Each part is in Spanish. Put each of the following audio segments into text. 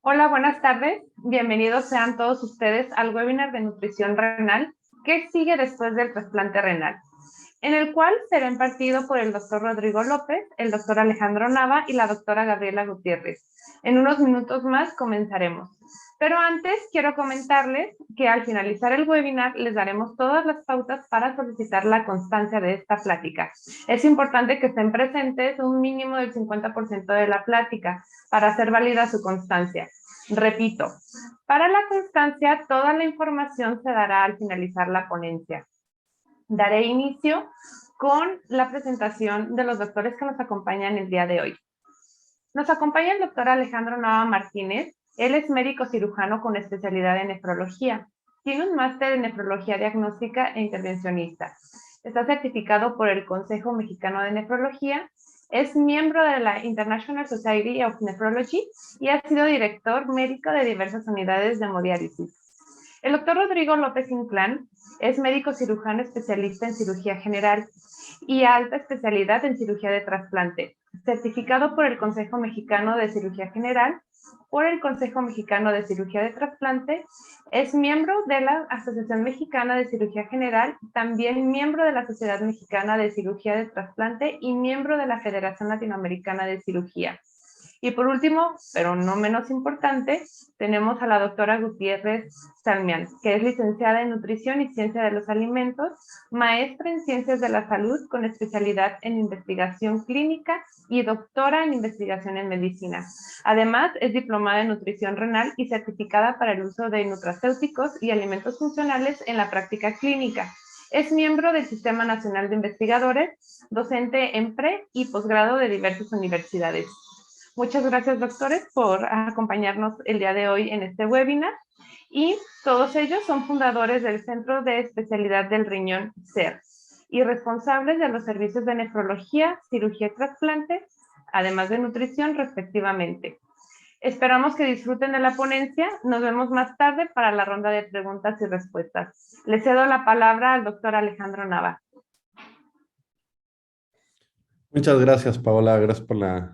Hola, buenas tardes. Bienvenidos sean todos ustedes al webinar de nutrición renal que sigue después del trasplante renal, en el cual será impartido por el doctor Rodrigo López, el doctor Alejandro Nava y la doctora Gabriela Gutiérrez. En unos minutos más comenzaremos. Pero antes quiero comentarles que al finalizar el webinar les daremos todas las pautas para solicitar la constancia de esta plática. Es importante que estén presentes un mínimo del 50% de la plática para hacer válida su constancia. Repito, para la constancia toda la información se dará al finalizar la ponencia. Daré inicio con la presentación de los doctores que nos acompañan el día de hoy. Nos acompaña el doctor Alejandro Nava Martínez. Él es médico cirujano con especialidad en nefrología. Tiene un máster en nefrología diagnóstica e intervencionista. Está certificado por el Consejo Mexicano de Nefrología. Es miembro de la International Society of Nephrology y ha sido director médico de diversas unidades de hemodiálisis. El doctor Rodrigo López Inclán es médico cirujano especialista en cirugía general y alta especialidad en cirugía de trasplante, certificado por el Consejo Mexicano de Cirugía General, por el Consejo Mexicano de Cirugía de Trasplante, es miembro de la Asociación Mexicana de Cirugía General, también miembro de la Sociedad Mexicana de Cirugía de Trasplante y miembro de la Federación Latinoamericana de Cirugía. Y por último, pero no menos importante, tenemos a la doctora Gutiérrez Salmián, que es licenciada en Nutrición y Ciencia de los Alimentos, maestra en Ciencias de la Salud con especialidad en Investigación Clínica y doctora en Investigación en Medicina. Además, es diplomada en Nutrición Renal y certificada para el uso de nutracéuticos y alimentos funcionales en la práctica clínica. Es miembro del Sistema Nacional de Investigadores, docente en pre y posgrado de diversas universidades. Muchas gracias, doctores, por acompañarnos el día de hoy en este webinar. Y todos ellos son fundadores del Centro de Especialidad del Riñón CER y responsables de los servicios de nefrología, cirugía y trasplante, además de nutrición, respectivamente. Esperamos que disfruten de la ponencia. Nos vemos más tarde para la ronda de preguntas y respuestas. Le cedo la palabra al doctor Alejandro Nava. Muchas gracias, Paola. Gracias por la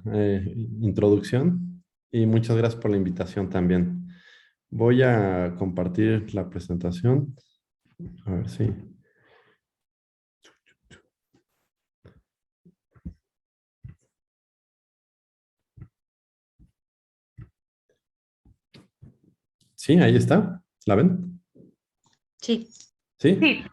introducción y muchas gracias por la invitación también. Voy a compartir la presentación. A ver si. Sí, ahí está. ¿La ven? Sí. ¿Sí? Sí.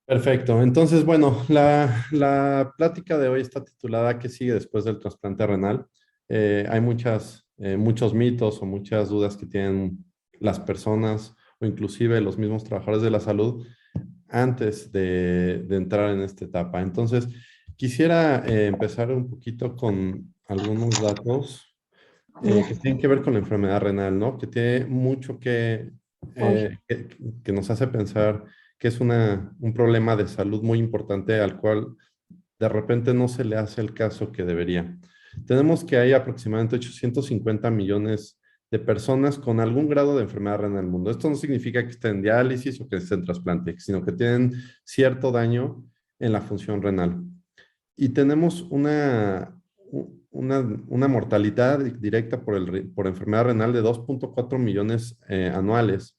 Perfecto. Entonces, bueno, la plática de hoy está titulada ¿Qué sigue después del trasplante renal? Hay muchos mitos o muchas dudas que tienen las personas o inclusive los mismos trabajadores de la salud antes de entrar en esta etapa. Entonces, quisiera empezar un poquito con algunos datos que tienen que ver con la enfermedad renal, ¿no? Que tiene mucho que nos hace pensar que es un problema de salud muy importante al cual de repente no se le hace el caso que debería. Tenemos que hay aproximadamente 850 millones de personas con algún grado de enfermedad renal en el mundo. Esto no significa que estén en diálisis o que estén en trasplante, sino que tienen cierto daño en la función renal. Y tenemos una mortalidad directa por enfermedad renal de 2.4 millones anuales.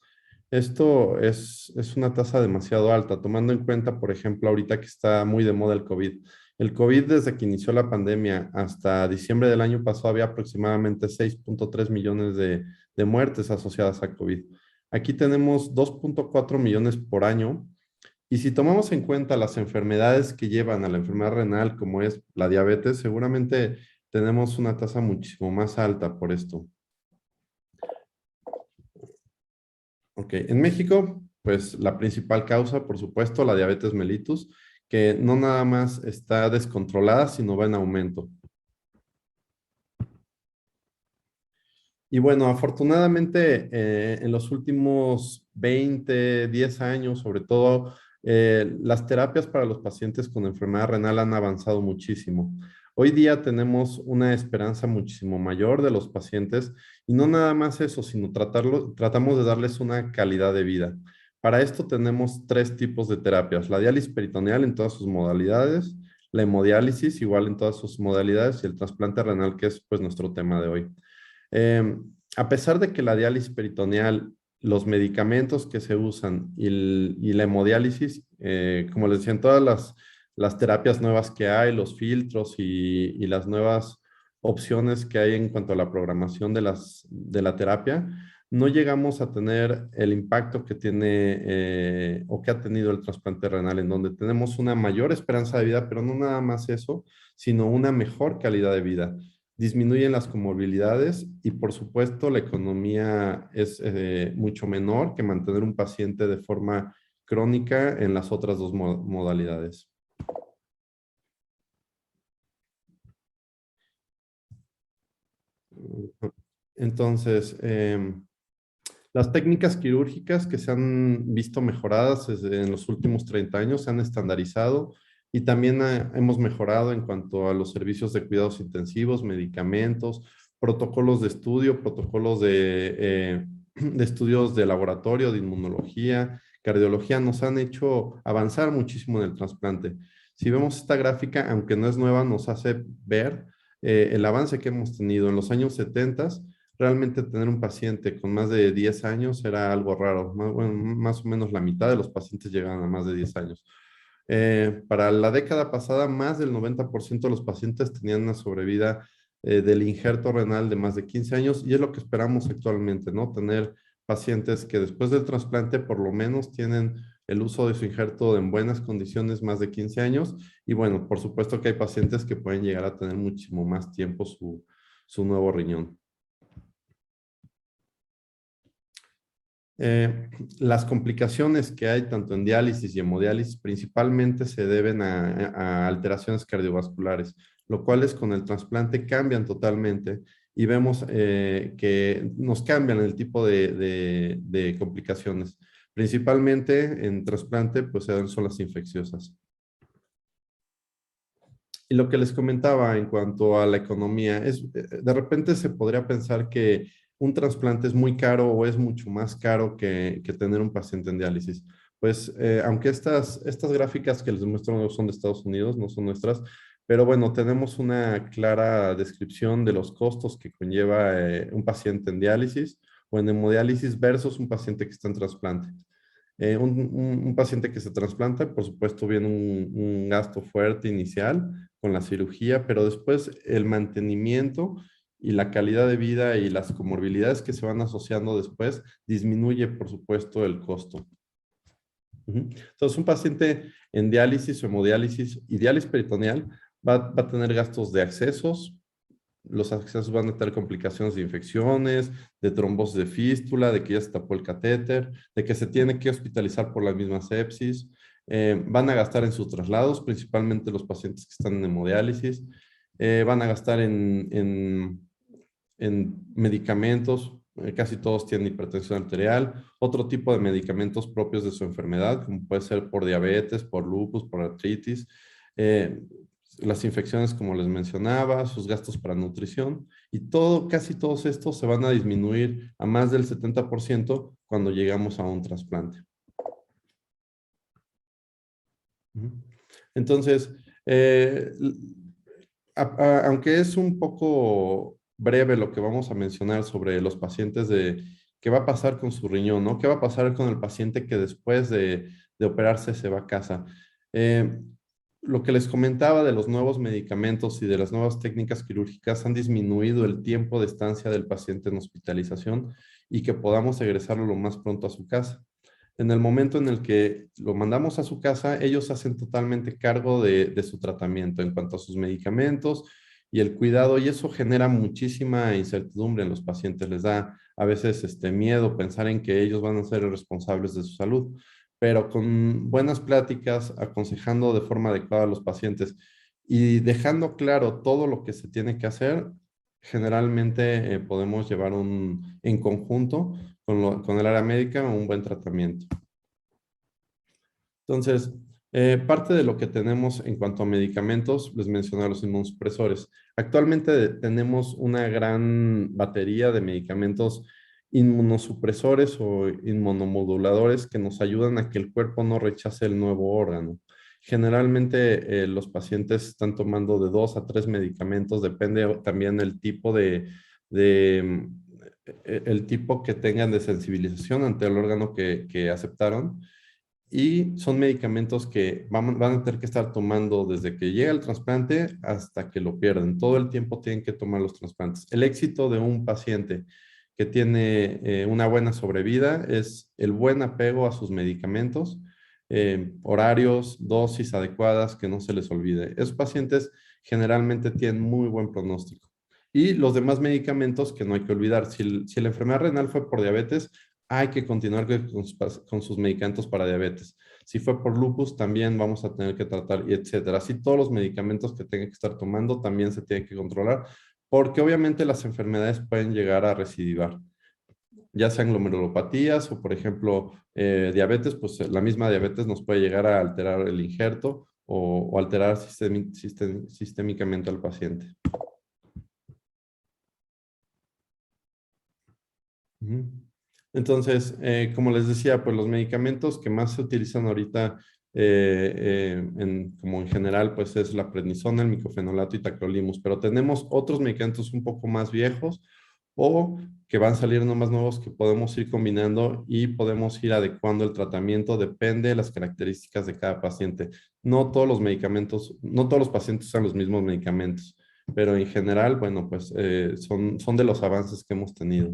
Esto es una tasa demasiado alta, tomando en cuenta, por ejemplo, ahorita que está muy de moda el COVID. El COVID, desde que inició la pandemia hasta diciembre del año pasado, había aproximadamente 6.3 millones de muertes asociadas a COVID. Aquí tenemos 2.4 millones por año. Y si tomamos en cuenta las enfermedades que llevan a la enfermedad renal, como es la diabetes, seguramente tenemos una tasa muchísimo más alta por esto. Ok, en México, pues la principal causa, por supuesto, la diabetes mellitus, que no nada más está descontrolada, sino va en aumento. Y bueno, afortunadamente en los últimos 20, 10 años, sobre todo, las terapias para los pacientes con enfermedad renal han avanzado muchísimo. Hoy día tenemos una esperanza muchísimo mayor de los pacientes y no nada más eso, sino tratamos de darles una calidad de vida. Para esto tenemos tres tipos de terapias: la diálisis peritoneal en todas sus modalidades, la hemodiálisis igual en todas sus modalidades y el trasplante renal, que es pues nuestro tema de hoy. A pesar de que la diálisis peritoneal, los medicamentos que se usan y la hemodiálisis, como les decía, en todas las terapias nuevas que hay, los filtros y las nuevas opciones que hay en cuanto a la programación de la terapia, no llegamos a tener el impacto que tiene o que ha tenido el trasplante renal, en donde tenemos una mayor esperanza de vida, pero no nada más eso, sino una mejor calidad de vida. Disminuyen las comorbilidades y por supuesto la economía es mucho menor que mantener un paciente de forma crónica en las otras dos modalidades. Entonces, las técnicas quirúrgicas que se han visto mejoradas en los últimos 30 años se han estandarizado y también hemos mejorado en cuanto a los servicios de cuidados intensivos, medicamentos, protocolos de estudio, protocolos de estudios de laboratorio, de inmunología, cardiología, nos han hecho avanzar muchísimo en el trasplante. Si vemos esta gráfica, aunque no es nueva, nos hace ver el avance que hemos tenido. En los años 70, realmente tener un paciente con más de 10 años era algo raro. Bueno, más o menos la mitad de los pacientes llegaban a más de 10 años. Para la década pasada, más del 90% de los pacientes tenían una sobrevida del injerto renal de más de 15 años y es lo que esperamos actualmente, ¿no? Tener pacientes que después del trasplante por lo menos tienen el uso de su injerto en buenas condiciones más de 15 años y bueno, por supuesto que hay pacientes que pueden llegar a tener muchísimo más tiempo su nuevo riñón. Eh, las complicaciones que hay tanto en diálisis y hemodiálisis principalmente se deben a alteraciones cardiovasculares, lo cual es con el trasplante cambian totalmente y vemos que nos cambian el tipo de complicaciones. Principalmente en trasplante pues son las infecciosas. Y lo que les comentaba en cuanto a la economía, de repente se podría pensar que un trasplante es muy caro o es mucho más caro que tener un paciente en diálisis. Pues aunque estas gráficas que les muestro no son de Estados Unidos, no son nuestras, pero bueno, tenemos una clara descripción de los costos que conlleva un paciente en diálisis o en hemodiálisis versus un paciente que está en trasplante. Un paciente que se trasplanta, por supuesto, viene un gasto fuerte inicial con la cirugía, pero después el mantenimiento y la calidad de vida y las comorbilidades que se van asociando después disminuye, por supuesto, el costo. Entonces, un paciente en diálisis o hemodiálisis y diálisis peritoneal va a tener gastos de accesos, los accesos van a tener complicaciones de infecciones, de trombosis de fístula, de que ya se tapó el catéter, de que se tiene que hospitalizar por la misma sepsis. Van a gastar en sus traslados, principalmente los pacientes que están en hemodiálisis. Van a gastar en medicamentos, casi todos tienen hipertensión arterial, otro tipo de medicamentos propios de su enfermedad, como puede ser por diabetes, por lupus, por artritis. Eh, las infecciones, como les mencionaba, sus gastos para nutrición y casi todos estos se van a disminuir a más del 70% cuando llegamos a un trasplante. Entonces, aunque es un poco breve lo que vamos a mencionar sobre los pacientes de qué va a pasar con su riñón, ¿no? ¿Qué va a pasar con el paciente que después de operarse se va a casa? Lo que les comentaba de los nuevos medicamentos y de las nuevas técnicas quirúrgicas han disminuido el tiempo de estancia del paciente en hospitalización y que podamos egresarlo lo más pronto a su casa. En el momento en el que lo mandamos a su casa, ellos hacen totalmente cargo de su tratamiento en cuanto a sus medicamentos y el cuidado, y eso genera muchísima incertidumbre en los pacientes. Les da a veces miedo pensar en que ellos van a ser responsables de su salud, pero con buenas pláticas, aconsejando de forma adecuada a los pacientes y dejando claro todo lo que se tiene que hacer, generalmente podemos llevar en conjunto con el área médica un buen tratamiento. Entonces, parte de lo que tenemos en cuanto a medicamentos, les mencioné los inmunosupresores. Actualmente tenemos una gran batería de medicamentos inmunosupresores o inmunomoduladores que nos ayudan a que el cuerpo no rechace el nuevo órgano. Generalmente los pacientes están tomando de 2 a 3 medicamentos, depende también del tipo de el tipo que tengan de sensibilización ante el órgano que aceptaron. Y son medicamentos que van a tener que estar tomando desde que llega el trasplante hasta que lo pierden. Todo el tiempo tienen que tomar los trasplantes. El éxito de un paciente que tiene una buena sobrevida es el buen apego a sus medicamentos, horarios, dosis adecuadas, que no se les olvide. Esos pacientes generalmente tienen muy buen pronóstico. Y los demás medicamentos que no hay que olvidar. Si la enfermedad renal fue por diabetes, hay que continuar con sus medicamentos para diabetes. Si fue por lupus, también vamos a tener que tratar, y etcétera. Así todos los medicamentos que tengan que estar tomando también se tienen que controlar, porque obviamente las enfermedades pueden llegar a recidivar, ya sean glomerulopatías o, por ejemplo, diabetes, pues la misma diabetes nos puede llegar a alterar el injerto o alterar sistémicamente al paciente. Ujú. Entonces, como les decía, pues los medicamentos que más se utilizan ahorita, como en general, pues es la prednisona, el micofenolato y tacrolimus, pero tenemos otros medicamentos un poco más viejos o que van saliendo más nuevos que podemos ir combinando y podemos ir adecuando el tratamiento, depende de las características de cada paciente. No todos los medicamentos, no todos los pacientes usan los mismos medicamentos, pero en general, bueno, pues son de los avances que hemos tenido.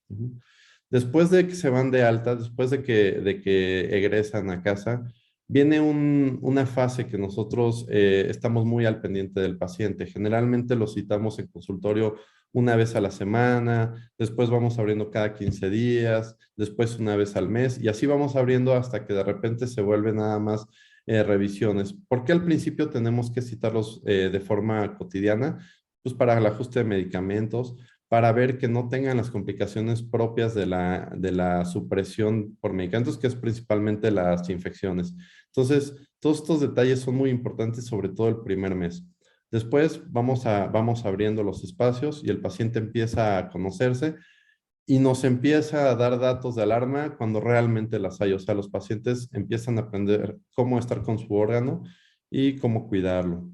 Ujú. Después de que se van de alta, después de que egresan a casa, viene una fase que nosotros estamos muy al pendiente del paciente. Generalmente lo citamos en consultorio una vez a la semana, después vamos abriendo cada 15 días, después una vez al mes, y así vamos abriendo hasta que de repente se vuelven nada más revisiones. ¿Por qué al principio tenemos que citarlos de forma cotidiana? Pues para el ajuste de medicamentos, para ver que no tengan las complicaciones propias de la supresión por medicamentos, que es principalmente las infecciones. Entonces, todos estos detalles son muy importantes, sobre todo el primer mes. Después vamos abriendo los espacios y el paciente empieza a conocerse y nos empieza a dar datos de alarma cuando realmente las hay. O sea, los pacientes empiezan a aprender cómo estar con su órgano y cómo cuidarlo.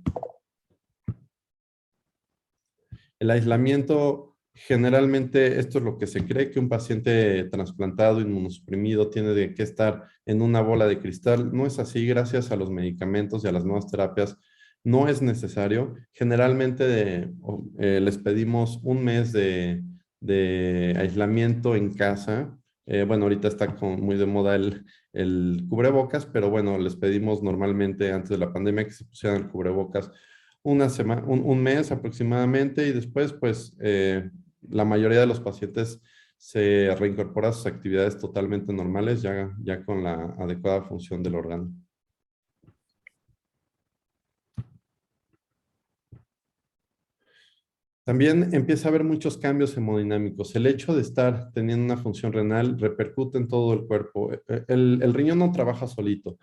El aislamiento, generalmente esto es lo que se cree, que un paciente trasplantado, inmunosuprimido, tiene que estar en una bola de cristal. No es así, gracias a los medicamentos y a las nuevas terapias. No es necesario. Generalmente les pedimos un mes de aislamiento en casa. Bueno, ahorita está muy de moda el cubrebocas, pero bueno, les pedimos normalmente antes de la pandemia que se pusieran el cubrebocas una semana, un mes aproximadamente, y después, pues, la mayoría de los pacientes se reincorpora a sus actividades totalmente normales, ya con la adecuada función del órgano. También empieza a haber muchos cambios hemodinámicos. El hecho de estar teniendo una función renal repercute en todo el cuerpo. El riñón no trabaja solito.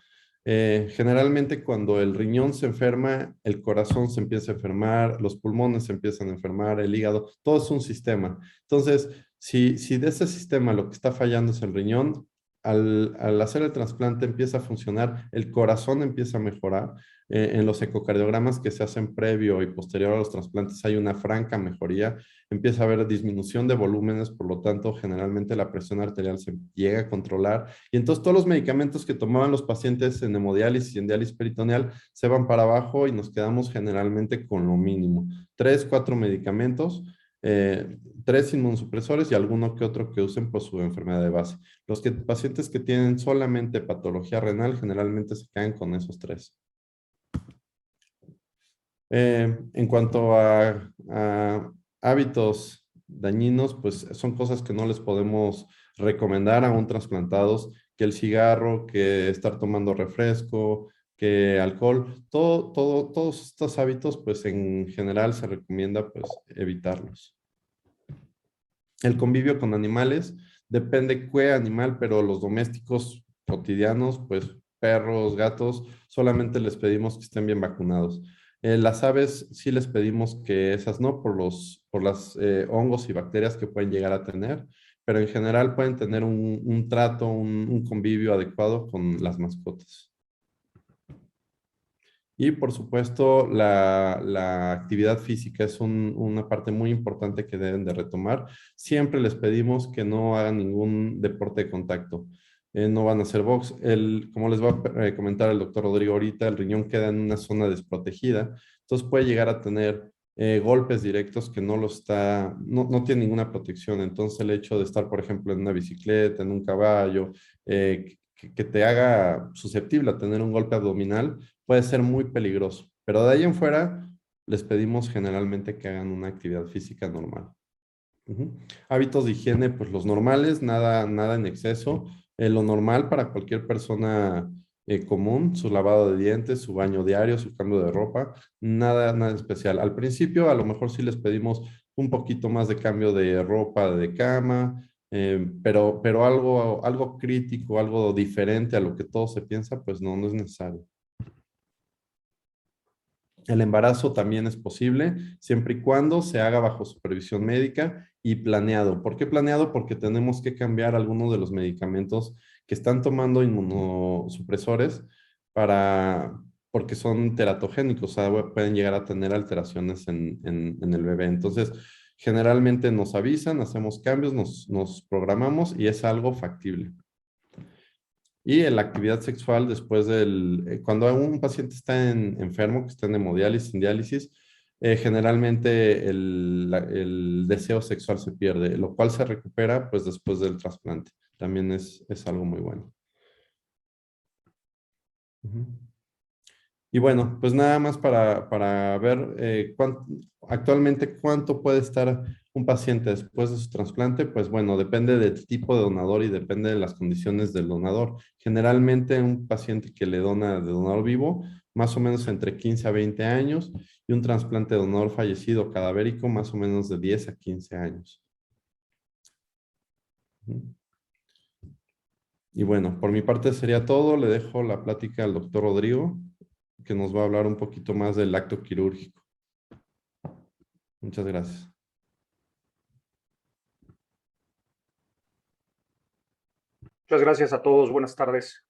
Generalmente cuando el riñón se enferma, el corazón se empieza a enfermar, los pulmones se empiezan a enfermar, el hígado, todo es un sistema. Entonces, si de ese sistema lo que está fallando es el riñón, al hacer el trasplante empieza a funcionar, el corazón empieza a mejorar. En los ecocardiogramas que se hacen previo y posterior a los trasplantes hay una franca mejoría, empieza a haber disminución de volúmenes, por lo tanto generalmente la presión arterial se llega a controlar y entonces todos los medicamentos que tomaban los pacientes en hemodiálisis y en diálisis peritoneal se van para abajo y nos quedamos generalmente con lo mínimo, 3, 4 medicamentos, 3 inmunosupresores y alguno que otro que usen por su enfermedad de base. Los pacientes que tienen solamente patología renal generalmente se quedan con esos 3. En cuanto a hábitos dañinos, pues son cosas que no les podemos recomendar a un trasplantados, que el cigarro, que estar tomando refresco, que alcohol, todos estos hábitos, pues en general se recomienda pues evitarlos. El convivio con animales, depende qué animal, pero los domésticos cotidianos, pues perros, gatos, solamente les pedimos que estén bien vacunados. Las aves sí les pedimos que esas no, por las hongos y bacterias que pueden llegar a tener, pero en general pueden tener un trato, un convivio adecuado con las mascotas. Y por supuesto, la actividad física es una parte muy importante que deben de retomar. Siempre les pedimos que no hagan ningún deporte de contacto. No van a hacer box. Como les va a comentar el doctor Rodrigo ahorita, el riñón queda en una zona desprotegida. Entonces puede llegar a tener golpes directos que no tiene ninguna protección. Entonces el hecho de estar, por ejemplo, en una bicicleta, en un caballo, que te haga susceptible a tener un golpe abdominal, puede ser muy peligroso. Pero de ahí en fuera, les pedimos generalmente que hagan una actividad física normal. Hábitos de higiene, pues los normales, nada en exceso. Lo normal para cualquier persona común, su lavado de dientes, su baño diario, su cambio de ropa, nada especial. Al principio, a lo mejor sí les pedimos un poquito más de cambio de ropa de cama, pero algo crítico, algo diferente a lo que todo se piensa, pues no es necesario. El embarazo también es posible, siempre y cuando se haga bajo supervisión médica y planeado. ¿Por qué planeado? Porque tenemos que cambiar algunos de los medicamentos que están tomando inmunosupresores porque son teratogénicos, o sea, pueden llegar a tener alteraciones en el bebé. Entonces, generalmente nos avisan, hacemos cambios, nos programamos y es algo factible. Y en la actividad sexual cuando un paciente está enfermo, que está en hemodiálisis, en diálisis, generalmente el deseo sexual se pierde, lo cual se recupera pues después del trasplante. También es algo muy bueno. Ujú. Y bueno, pues nada más para ver actualmente cuánto puede estar un paciente después de su trasplante, pues bueno, depende del tipo de donador y depende de las condiciones del donador. Generalmente un paciente que le dona de donador vivo, más o menos entre 15 a 20 años, y un trasplante de donador fallecido cadavérico, más o menos de 10 a 15 años. Y bueno, por mi parte sería todo. Le dejo la plática al doctor Rodrigo, que nos va a hablar un poquito más del acto quirúrgico. Muchas gracias. Muchas gracias a todos. Buenas tardes.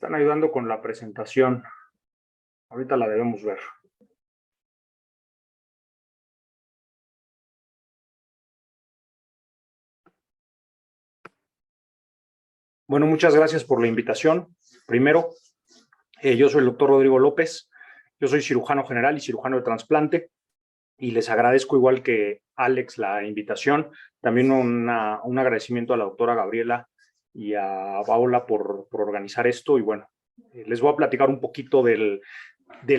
Están ayudando con la presentación. Ahorita la debemos ver. Bueno, muchas gracias por la invitación. Primero, yo soy el doctor Rodrigo López. Yo soy cirujano general y cirujano de trasplante. Y les agradezco, igual que Alex, la invitación. También un agradecimiento a la doctora Gabriela y a Paola por organizar esto. Y bueno, les voy a platicar un poquito del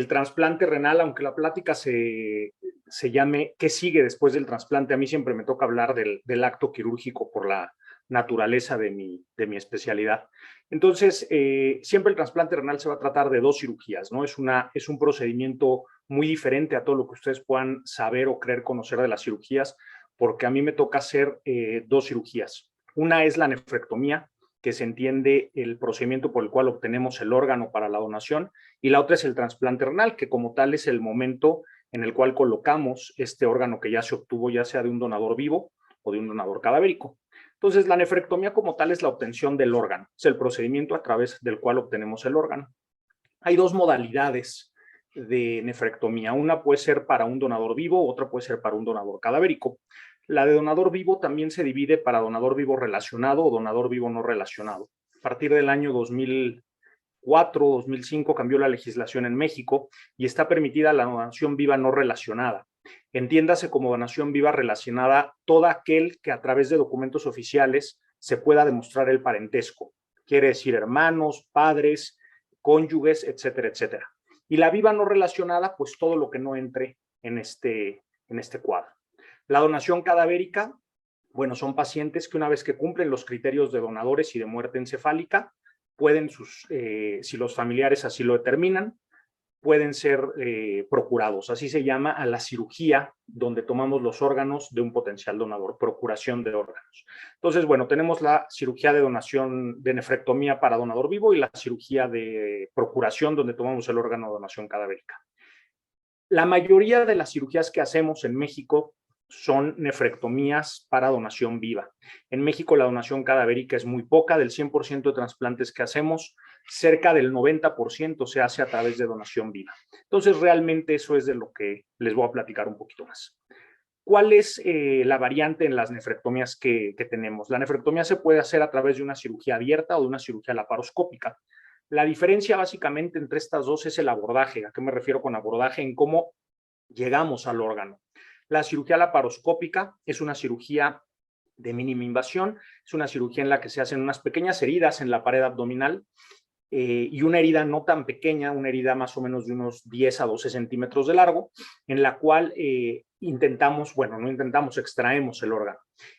trasplante renal, aunque la plática se llame ¿qué sigue después del trasplante? A mí siempre me toca hablar del acto quirúrgico por la naturaleza de mi especialidad. Entonces, siempre el trasplante renal se va a tratar de dos cirugías, ¿no? Es un procedimiento muy diferente a todo lo que ustedes puedan saber o creer conocer de las cirugías, porque a mí me toca hacer dos cirugías. Una es la nefrectomía, que se entiende el procedimiento por el cual obtenemos el órgano para la donación, y la otra es el trasplante renal, que como tal es el momento en el cual colocamos este órgano que ya se obtuvo, ya sea de un donador vivo o de un donador cadavérico. Entonces, la nefrectomía como tal es la obtención del órgano, es el procedimiento a través del cual obtenemos el órgano. Hay dos modalidades de nefrectomía. Una puede ser para un donador vivo, otra puede ser para un donador cadavérico. La de donador vivo también se divide para donador vivo relacionado o donador vivo no relacionado. A partir del año 2004, 2005 cambió la legislación en México y está permitida la donación viva no relacionada. Entiéndase como donación viva relacionada todo aquel que a través de documentos oficiales se pueda demostrar el parentesco. Quiere decir hermanos, padres, cónyuges, etcétera, etcétera. Y la viva no relacionada, pues todo lo que no entre en este cuadro. La donación cadavérica, bueno, son pacientes que una vez que cumplen los criterios de donadores y de muerte encefálica, pueden, si los familiares así lo determinan, pueden ser procurados. Así se llama a la cirugía donde tomamos los órganos de un potencial donador, procuración de órganos. Entonces, bueno, tenemos la cirugía de donación de nefrectomía para donador vivo y la cirugía de procuración donde tomamos el órgano de donación cadavérica. La mayoría de las cirugías que hacemos en México son nefrectomías para donación viva. En México la donación cadavérica es muy poca, del 100% de trasplantes que hacemos, cerca del 90% se hace a través de donación viva. Entonces realmente eso es de lo que les voy a platicar un poquito más. ¿Cuál es la variante en las nefrectomías que tenemos? La nefrectomía se puede hacer a través de una cirugía abierta o de una cirugía laparoscópica. La diferencia básicamente entre estas dos es el abordaje. ¿A qué me refiero con abordaje? En cómo llegamos al órgano. La cirugía laparoscópica es una cirugía de mínima invasión, es una cirugía en la que se hacen unas pequeñas heridas en la pared abdominal y una herida no tan pequeña, una herida más o menos de unos 10 a 12 centímetros de largo, en la cual extraemos el órgano.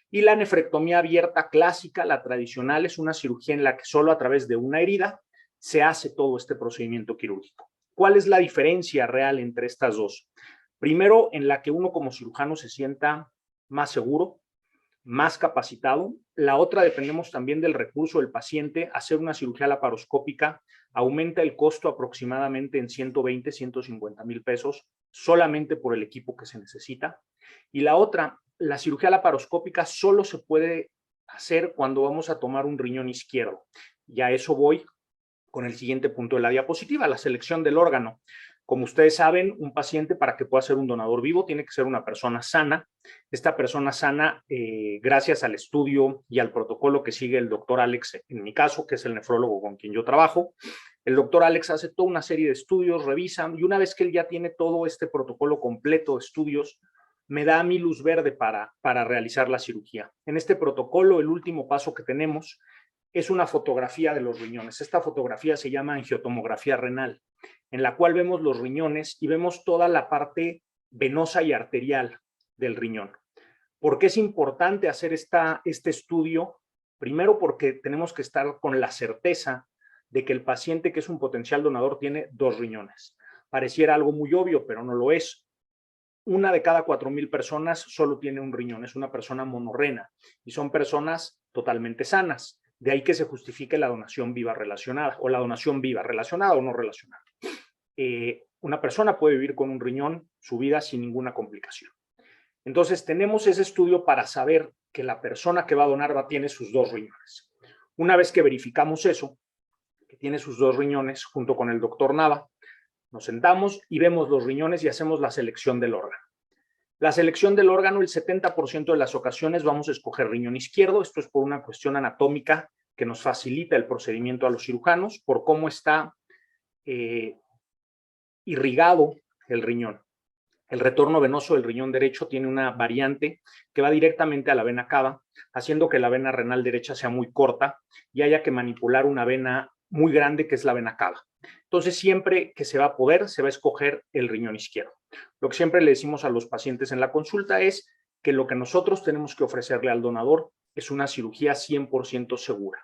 Y la nefrectomía abierta clásica, la tradicional, es una cirugía en la que solo a través de una herida se hace todo este procedimiento quirúrgico. ¿Cuál es la diferencia real entre estas dos? Primero, en la que uno como cirujano se sienta más seguro, más capacitado. La otra, dependemos también del recurso del paciente. Hacer una cirugía laparoscópica aumenta el costo aproximadamente en 120, 150 mil pesos solamente por el equipo que se necesita. Y la otra, la cirugía laparoscópica solo se puede hacer cuando vamos a tomar un riñón izquierdo. Y a eso voy con el siguiente punto de la diapositiva, la selección del órgano. Como ustedes saben, un paciente para que pueda ser un donador vivo tiene que ser una persona sana. Esta persona sana, gracias al estudio y al protocolo que sigue el doctor Alex, en mi caso, que es el nefrólogo con quien yo trabajo, el doctor Alex hace toda una serie de estudios, revisa, y una vez que él ya tiene todo este protocolo completo de estudios, me da a mí luz verde para realizar la cirugía. En este protocolo, el último paso que tenemos es una fotografía de los riñones. Esta fotografía se llama angiotomografía renal, en la cual vemos los riñones y vemos toda la parte venosa y arterial del riñón. ¿Por qué es importante hacer este estudio? Primero, porque tenemos que estar con la certeza de que el paciente que es un potencial donador tiene 2 riñones. Pareciera algo muy obvio, pero no lo es. Una de cada 4,000 personas solo tiene un riñón, es una persona monorrena y son personas totalmente sanas. De ahí que se justifique la donación viva relacionada o la donación viva relacionada o no relacionada. Una persona puede vivir con un riñón su vida sin ninguna complicación. Entonces tenemos ese estudio para saber que la persona que va a donar tiene sus 2 riñones. Una vez que verificamos eso, que tiene sus 2 riñones, junto con el doctor Nava, nos sentamos y vemos los riñones y hacemos la selección del órgano. La selección del órgano, el 70% de las ocasiones vamos a escoger riñón izquierdo. Esto es por una cuestión anatómica que nos facilita el procedimiento a los cirujanos, por cómo está irrigado el riñón. El retorno venoso del riñón derecho tiene una variante que va directamente a la vena cava, haciendo que la vena renal derecha sea muy corta y haya que manipular una vena muy grande que es la vena cava. Entonces, siempre que se va a poder, se va a escoger el riñón izquierdo. Lo que siempre le decimos a los pacientes en la consulta es que lo que nosotros tenemos que ofrecerle al donador es una cirugía 100% segura.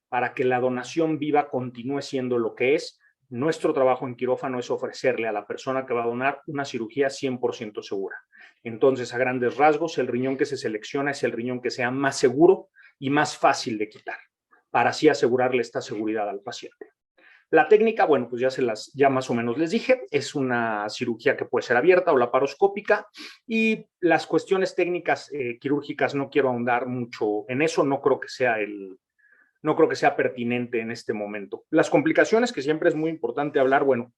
Para que la donación viva continúe siendo lo que es, nuestro trabajo en quirófano es ofrecerle a la persona que va a donar una cirugía 100% segura. Entonces, a grandes rasgos, el riñón que se selecciona es el riñón que sea más seguro y más fácil de quitar, para así asegurarle esta seguridad al paciente. La técnica, bueno, pues ya más o menos les dije, es una cirugía que puede ser abierta o laparoscópica y las cuestiones técnicas quirúrgicas no quiero ahondar mucho en eso, no creo que sea pertinente en este momento. Las complicaciones, que siempre es muy importante hablar, bueno,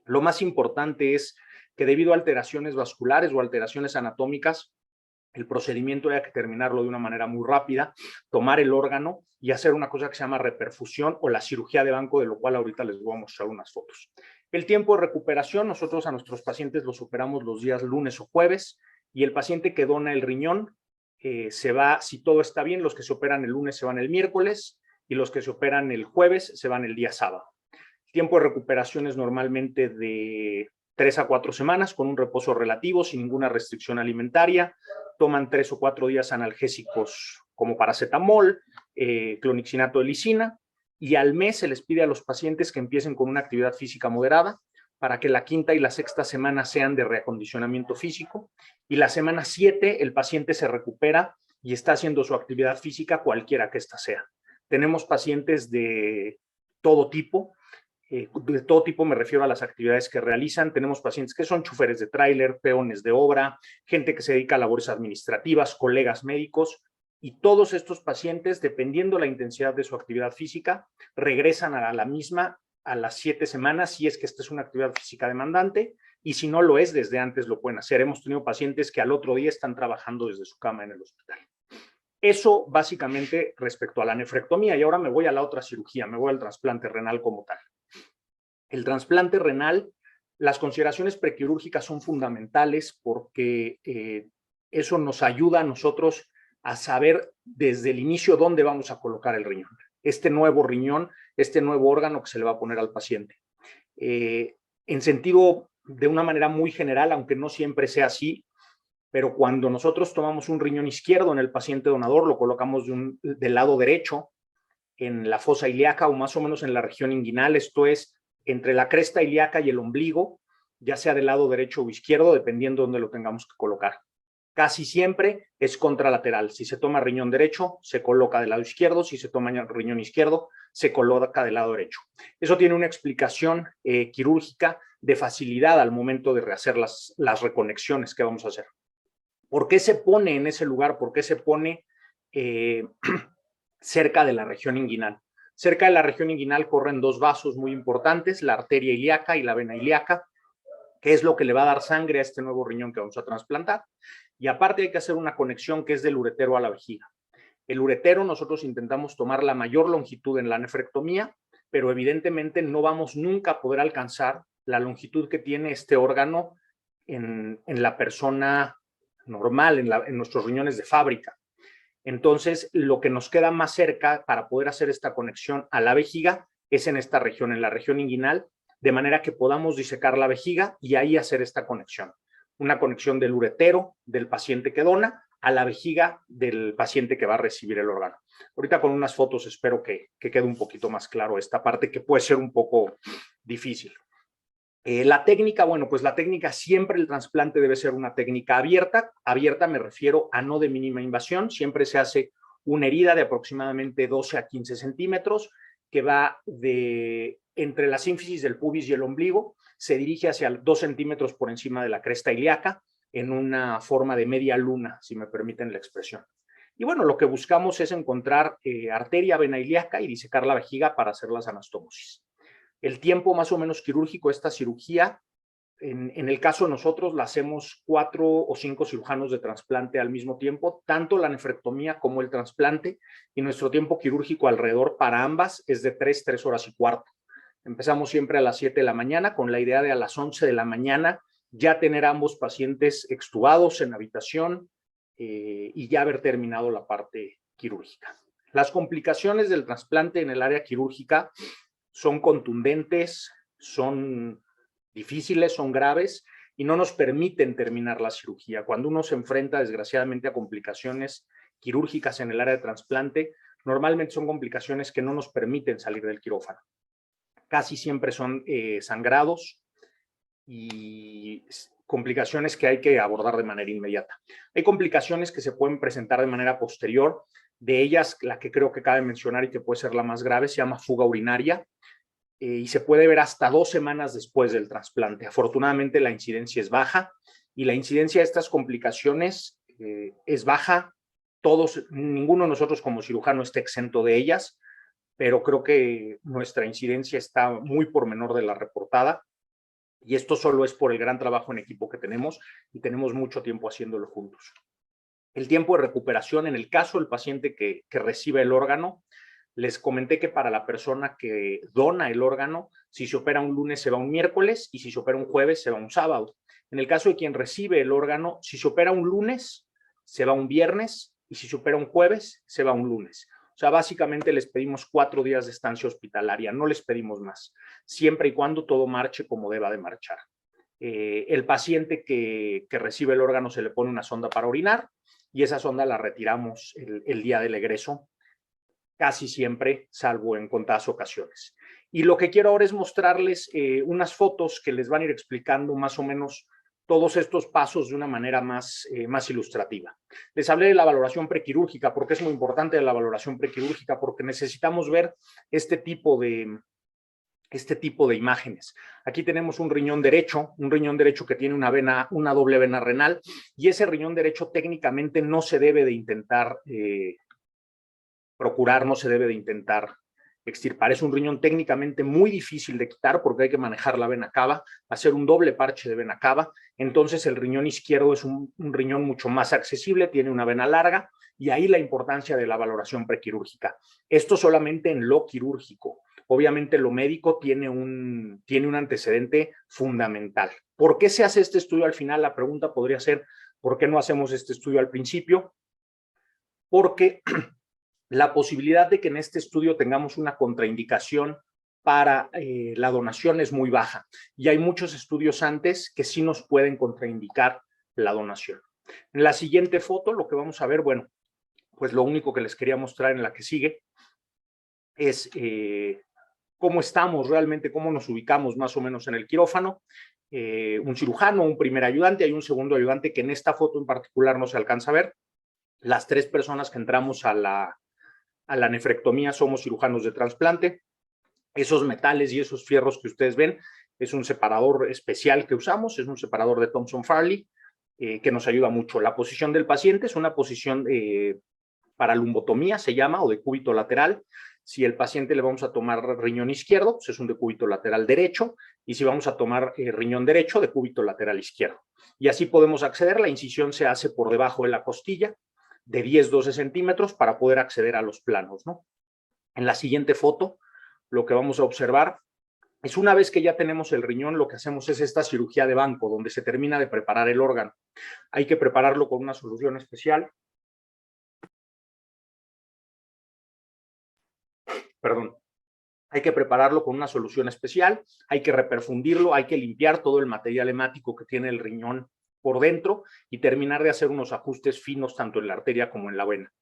lo más importante es que debido a alteraciones vasculares o alteraciones anatómicas, el procedimiento hay que terminarlo de una manera muy rápida, tomar el órgano y hacer una cosa que se llama reperfusión o la cirugía de banco, de lo cual ahorita les voy a mostrar unas fotos. El tiempo de recuperación, nosotros a nuestros pacientes los operamos los días lunes o jueves y el paciente que dona el riñón se va, si todo está bien, los que se operan el lunes se van el miércoles y los que se operan el jueves se van el día sábado. El tiempo de recuperación es normalmente de 3 a 4 semanas con un reposo relativo, sin ninguna restricción alimentaria. Toman 3 o 4 días analgésicos como paracetamol, clonixinato de lisina, y al mes se les pide a los pacientes que empiecen con una actividad física moderada para que la quinta y la sexta semana sean de reacondicionamiento físico, y la semana 7 el paciente se recupera y está haciendo su actividad física cualquiera que ésta sea. Tenemos pacientes de todo tipo me refiero a las actividades que realizan. Tenemos pacientes que son choferes de tráiler, peones de obra, gente que se dedica a labores administrativas, colegas médicos, y todos estos pacientes, dependiendo la intensidad de su actividad física, regresan a la misma a las 7 semanas, si es que esta es una actividad física demandante, y si no lo es, desde antes lo pueden hacer. Hemos tenido pacientes que al otro día están trabajando desde su cama en el hospital. Eso básicamente respecto a la nefrectomía, y ahora me voy a la otra cirugía, me voy al trasplante renal como tal. El trasplante renal, las consideraciones prequirúrgicas son fundamentales porque eso nos ayuda a nosotros a saber desde el inicio dónde vamos a colocar el riñón. Este nuevo riñón, este nuevo órgano que se le va a poner al paciente. En sentido, de una manera muy general, aunque no siempre sea así, pero cuando nosotros tomamos un riñón izquierdo en el paciente donador, lo colocamos del lado derecho en la fosa ilíaca o más o menos en la región inguinal, esto es entre la cresta ilíaca y el ombligo, ya sea del lado derecho o izquierdo, dependiendo de dónde lo tengamos que colocar. Casi siempre es contralateral. Si se toma riñón derecho, se coloca del lado izquierdo. Si se toma riñón izquierdo, se coloca del lado derecho. Eso tiene una explicación quirúrgica de facilidad al momento de rehacer las reconexiones que vamos a hacer. ¿Por qué se pone en ese lugar? ¿Por qué se pone cerca de la región inguinal? Cerca de la región inguinal corren dos vasos muy importantes, la arteria ilíaca y la vena ilíaca, que es lo que le va a dar sangre a este nuevo riñón que vamos a trasplantar. Y aparte hay que hacer una conexión que es del uretero a la vejiga. El uretero nosotros intentamos tomar la mayor longitud en la nefrectomía, pero evidentemente no vamos nunca a poder alcanzar la longitud que tiene este órgano en la persona normal, en nuestros riñones de fábrica. Entonces, lo que nos queda más cerca para poder hacer esta conexión a la vejiga es en esta región, en la región inguinal, de manera que podamos disecar la vejiga y ahí hacer esta conexión. Una conexión del uretero del paciente que dona a la vejiga del paciente que va a recibir el órgano. Ahorita con unas fotos espero que quede un poquito más claro esta parte que puede ser un poco difícil. La técnica, bueno, pues la técnica siempre el trasplante debe ser una técnica abierta. Abierta me refiero a no de mínima invasión. Siempre se hace una herida de aproximadamente 12 a 15 centímetros que va entre la sínfisis del pubis y el ombligo. Se dirige hacia 2 centímetros por encima de la cresta ilíaca en una forma de media luna, si me permiten la expresión. Y bueno, lo que buscamos es encontrar arteria, vena ilíaca y disecar la vejiga para hacer las anastomosis. El tiempo más o menos quirúrgico, esta cirugía, en el caso de nosotros la hacemos 4 o 5 cirujanos de trasplante al mismo tiempo, tanto la nefrectomía como el trasplante, y nuestro tiempo quirúrgico alrededor para ambas es de 3 horas y cuarto. Empezamos siempre a las 7 de la mañana con la idea de a las 11 de la mañana ya tener a ambos pacientes extubados en habitación y ya haber terminado la parte quirúrgica. Las complicaciones del trasplante en el área quirúrgica son contundentes, son difíciles, son graves y no nos permiten terminar la cirugía. Cuando uno se enfrenta desgraciadamente a complicaciones quirúrgicas en el área de trasplante, normalmente son complicaciones que no nos permiten salir del quirófano. Casi siempre son sangrados y complicaciones que hay que abordar de manera inmediata. Hay complicaciones que se pueden presentar de manera posterior. De ellas, la que creo que cabe mencionar y que puede ser la más grave se llama fuga urinaria y se puede ver hasta 2 semanas después del trasplante. Afortunadamente, la incidencia es baja y la incidencia de estas complicaciones es baja. Ninguno de nosotros como cirujano está exento de ellas, pero creo que nuestra incidencia está muy por menor de la reportada y esto solo es por el gran trabajo en equipo que tenemos y tenemos mucho tiempo haciéndolo juntos. El tiempo de recuperación en el caso del paciente que recibe el órgano, les comenté que para la persona que dona el órgano, si se opera un lunes se va un miércoles y si se opera un jueves se va un sábado. En el caso de quien recibe el órgano, si se opera un lunes se va un viernes y si se opera un jueves se va un lunes. O sea, básicamente les pedimos 4 días de estancia hospitalaria, no les pedimos más, siempre y cuando todo marche como deba de marchar. El paciente que recibe el órgano se le pone una sonda para orinar y esa sonda la retiramos el día del egreso, casi siempre, salvo en contadas ocasiones. Y lo que quiero ahora es mostrarles unas fotos que les van a ir explicando más o menos todos estos pasos de una manera más ilustrativa. Les hablé de la valoración prequirúrgica, porque es muy importante la valoración prequirúrgica, porque necesitamos ver este tipo de imágenes. Aquí tenemos un riñón derecho que tiene una doble vena renal, y ese riñón derecho técnicamente no se debe de intentar procurar, no se debe de intentar extirpar. Es un riñón técnicamente muy difícil de quitar porque hay que manejar la vena cava, hacer un doble parche de vena cava. Entonces el riñón izquierdo es un riñón mucho más accesible, tiene una vena larga, y ahí la importancia de la valoración prequirúrgica. Esto solamente en lo quirúrgico. Obviamente lo médico tiene un antecedente fundamental. ¿Por qué se hace este estudio al final? La pregunta podría ser, ¿por qué no hacemos este estudio al principio? Porque la posibilidad de que en este estudio tengamos una contraindicación para la donación es muy baja, y hay muchos estudios antes que sí nos pueden contraindicar la donación. En la siguiente foto lo que vamos a ver, bueno, pues lo único que les quería mostrar en la que sigue es cómo estamos realmente, cómo nos ubicamos más o menos en el quirófano. Un cirujano, un primer ayudante, hay un segundo ayudante que en esta foto en particular no se alcanza a ver. Las 3 personas que entramos a la nefrectomía somos cirujanos de trasplante. Esos metales y esos fierros que ustedes ven es un separador especial que usamos, es un separador de Thomson Farley que nos ayuda mucho. La posición del paciente es una posición para lumbotomía, se llama, o de cúbito lateral. Si el paciente le vamos a tomar riñón izquierdo, pues es un de cúbito lateral derecho, y si vamos a tomar riñón derecho, de cúbito lateral izquierdo. Y así podemos acceder. La incisión se hace por debajo de la costilla, de 10-12 centímetros, para poder acceder a los planos, ¿no? En la siguiente foto, lo que vamos a observar es, una vez que ya tenemos el riñón, lo que hacemos es esta cirugía de banco, donde se termina de preparar el órgano. Hay que prepararlo con una solución especial. Perdón. Hay que prepararlo con una solución especial, hay que reperfundirlo, hay que limpiar todo el material hemático que tiene el riñón por dentro y terminar de hacer unos ajustes finos tanto en la arteria como en la vena.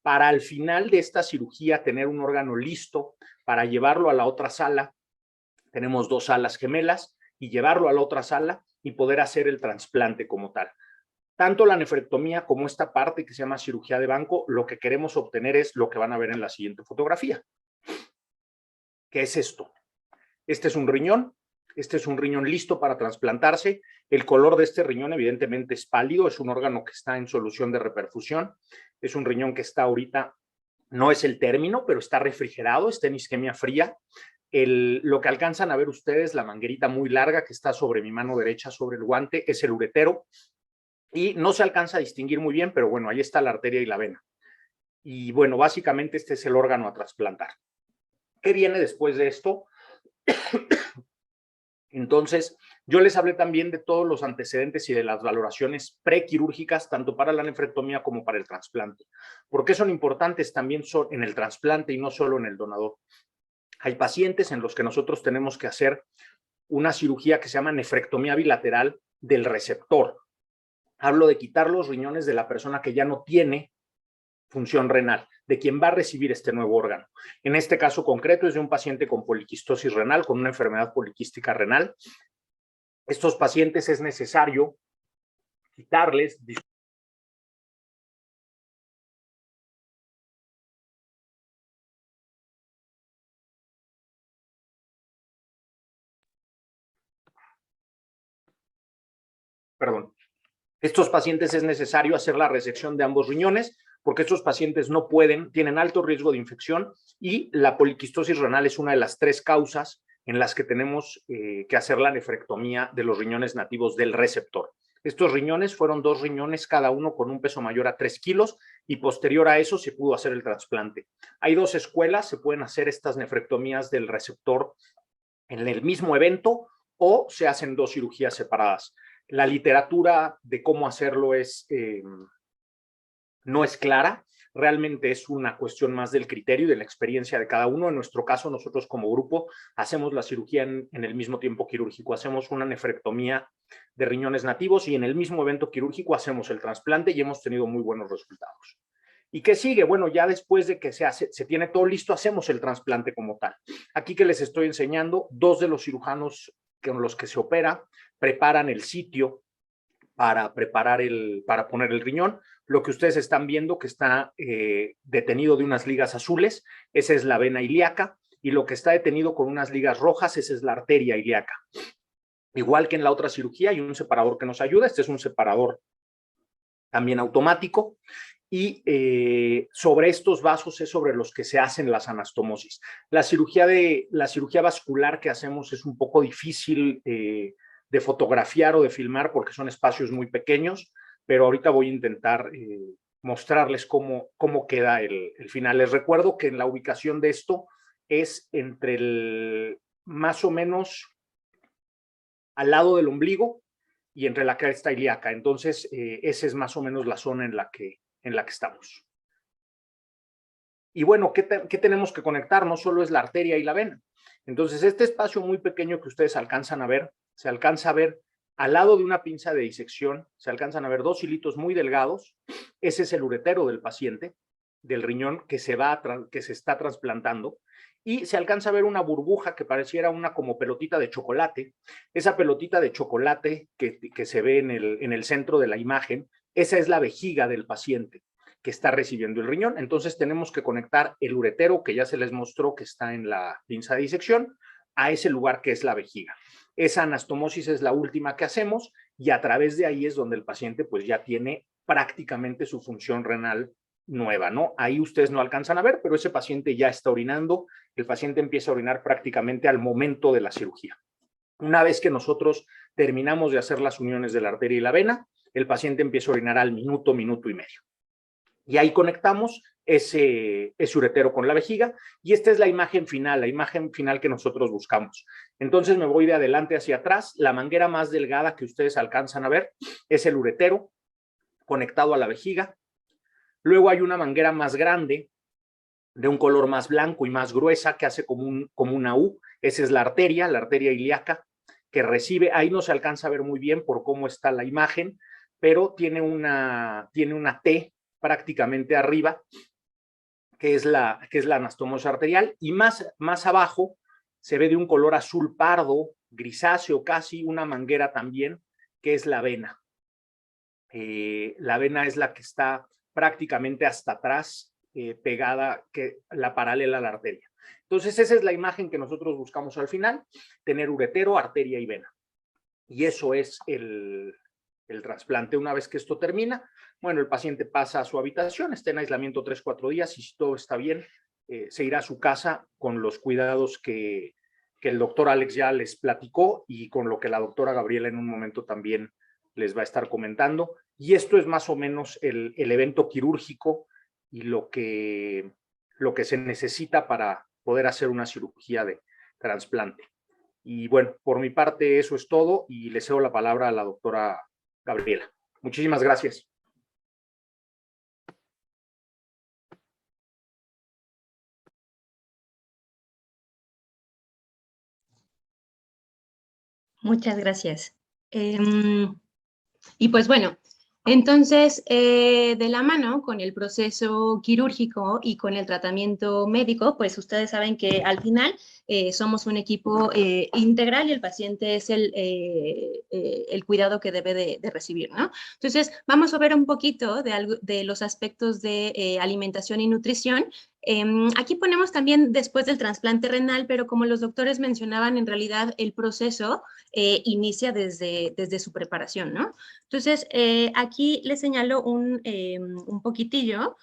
Para al final de esta cirugía tener un órgano listo para llevarlo a la otra sala, tenemos 2 salas gemelas, y llevarlo a la otra sala y poder hacer el trasplante como tal. Tanto la nefrectomía como esta parte que se llama cirugía de banco, lo que queremos obtener es lo que van a ver en la siguiente fotografía. ¿Qué es esto? Este es un riñón listo para trasplantarse. El color de este riñón evidentemente es pálido, es un órgano que está en solución de reperfusión, es un riñón que está ahorita, no es el término, pero está refrigerado, está en isquemia fría. Lo que alcanzan a ver ustedes, la manguerita muy larga que está sobre mi mano derecha, sobre el guante, es el uretero, y no se alcanza a distinguir muy bien, pero bueno, ahí está la arteria y la vena. Y bueno, básicamente este es el órgano a trasplantar. ¿Qué viene después de esto? Entonces, yo les hablé también de todos los antecedentes y de las valoraciones prequirúrgicas, tanto para la nefrectomía como para el trasplante. ¿Por qué son importantes también en el trasplante y no solo en el donador? Hay pacientes en los que nosotros tenemos que hacer una cirugía que se llama nefrectomía bilateral del receptor. Hablo de quitar los riñones de la persona que ya no tiene función renal, de quien va a recibir este nuevo órgano. En este caso concreto es de un paciente con poliquistosis renal, con una enfermedad poliquística renal. Estos pacientes es necesario quitarles. Perdón. Estos pacientes es necesario hacer la resección de ambos riñones, porque estos pacientes no pueden, tienen alto riesgo de infección, y la poliquistosis renal es una de las 3 causas en las que tenemos que hacer la nefrectomía de los riñones nativos del receptor. Estos riñones fueron 2 riñones, cada uno con un peso mayor a 3 kilos, y posterior a eso se pudo hacer el trasplante. Hay 2 escuelas, se pueden hacer estas nefrectomías del receptor en el mismo evento, o se hacen 2 cirugías separadas. La literatura de cómo hacerlo no es clara. realmente es una cuestión más del criterio y de la experiencia de cada uno. En nuestro caso, nosotros como grupo hacemos la cirugía en el mismo tiempo quirúrgico, hacemos una nefrectomía de riñones nativos y en el mismo evento quirúrgico hacemos el trasplante y hemos tenido muy buenos resultados. ¿Y qué sigue? Bueno, ya después de que se tiene todo listo, hacemos el trasplante como tal. Aquí que les estoy enseñando, 2 de los cirujanos con los que se opera preparan el sitio para poner el riñón. Lo que ustedes están viendo que está detenido de unas ligas azules, esa es la vena ilíaca, y lo que está detenido con unas ligas rojas, esa es la arteria ilíaca. Igual que en la otra cirugía, hay un separador que nos ayuda. Este es un separador también automático. Y sobre estos vasos es sobre los que se hacen las anastomosis. La cirugía vascular que hacemos es un poco difícil de fotografiar o de filmar porque son espacios muy pequeños, pero ahorita voy a intentar mostrarles cómo queda el final. Les recuerdo que en la ubicación de esto es entre más o menos al lado del ombligo y entre la cresta ilíaca. Entonces, esa es más o menos la zona en la que estamos. Y bueno, ¿qué tenemos que conectar? No solo es la arteria y la vena. Entonces, este espacio muy pequeño que ustedes alcanzan a ver, se alcanza a ver al lado de una pinza de disección, se alcanzan a ver 2 hilitos muy delgados. Ese es el uretero del paciente, del riñón que se está trasplantando. Y se alcanza a ver una burbuja que pareciera una como pelotita de chocolate. Esa pelotita de chocolate que se ve en el centro de la imagen, esa es la vejiga del paciente que está recibiendo el riñón. Entonces tenemos que conectar el uretero, que ya se les mostró que está en la pinza de disección, a ese lugar que es la vejiga. Esa anastomosis es la última que hacemos y a través de ahí es donde el paciente pues ya tiene prácticamente su función renal nueva, ¿no? Ahí ustedes no alcanzan a ver, pero ese paciente ya está orinando. El paciente empieza a orinar prácticamente al momento de la cirugía. Una vez que nosotros terminamos de hacer las uniones de la arteria y la vena, el paciente empieza a orinar al minuto, minuto y medio. Y ahí conectamos ese uretero con la vejiga y esta es la imagen final que nosotros buscamos. Entonces me voy de adelante hacia atrás. La manguera más delgada que ustedes alcanzan a ver es el uretero conectado a la vejiga. Luego hay una manguera más grande de un color más blanco y más gruesa que hace como una U. Esa es la arteria ilíaca que recibe. Ahí no se alcanza a ver muy bien por cómo está la imagen, pero tiene una T prácticamente arriba, que es la anastomosis arterial, y más abajo se ve de un color azul pardo, grisáceo casi, una manguera también, que es la vena. La vena es la que está prácticamente hasta atrás, pegada, la paralela a la arteria. Entonces esa es la imagen que nosotros buscamos al final, tener uretero, arteria y vena. Y eso es el trasplante. Una vez que esto termina, bueno, el paciente pasa a su habitación, está en aislamiento 3-4 días y si todo está bien, se irá a su casa con los cuidados que el doctor Alex ya les platicó y con lo que la doctora Gabriela en un momento también les va a estar comentando. Y esto es más o menos el evento quirúrgico y lo que se necesita para poder hacer una cirugía de trasplante. Y bueno, por mi parte eso es todo y le cedo la palabra a la doctora Gabriela. Muchísimas gracias. Muchas gracias. Y pues bueno, entonces, de la mano con el proceso quirúrgico y con el tratamiento médico, pues ustedes saben que al final somos un equipo integral y el paciente es el cuidado que debe de recibir, ¿no? Entonces, vamos a ver un poquito de los aspectos de alimentación y nutrición. Aquí ponemos también después del trasplante renal, pero como los doctores mencionaban, en realidad el proceso inicia desde su preparación, ¿no? Entonces, aquí les señalo un poquitillo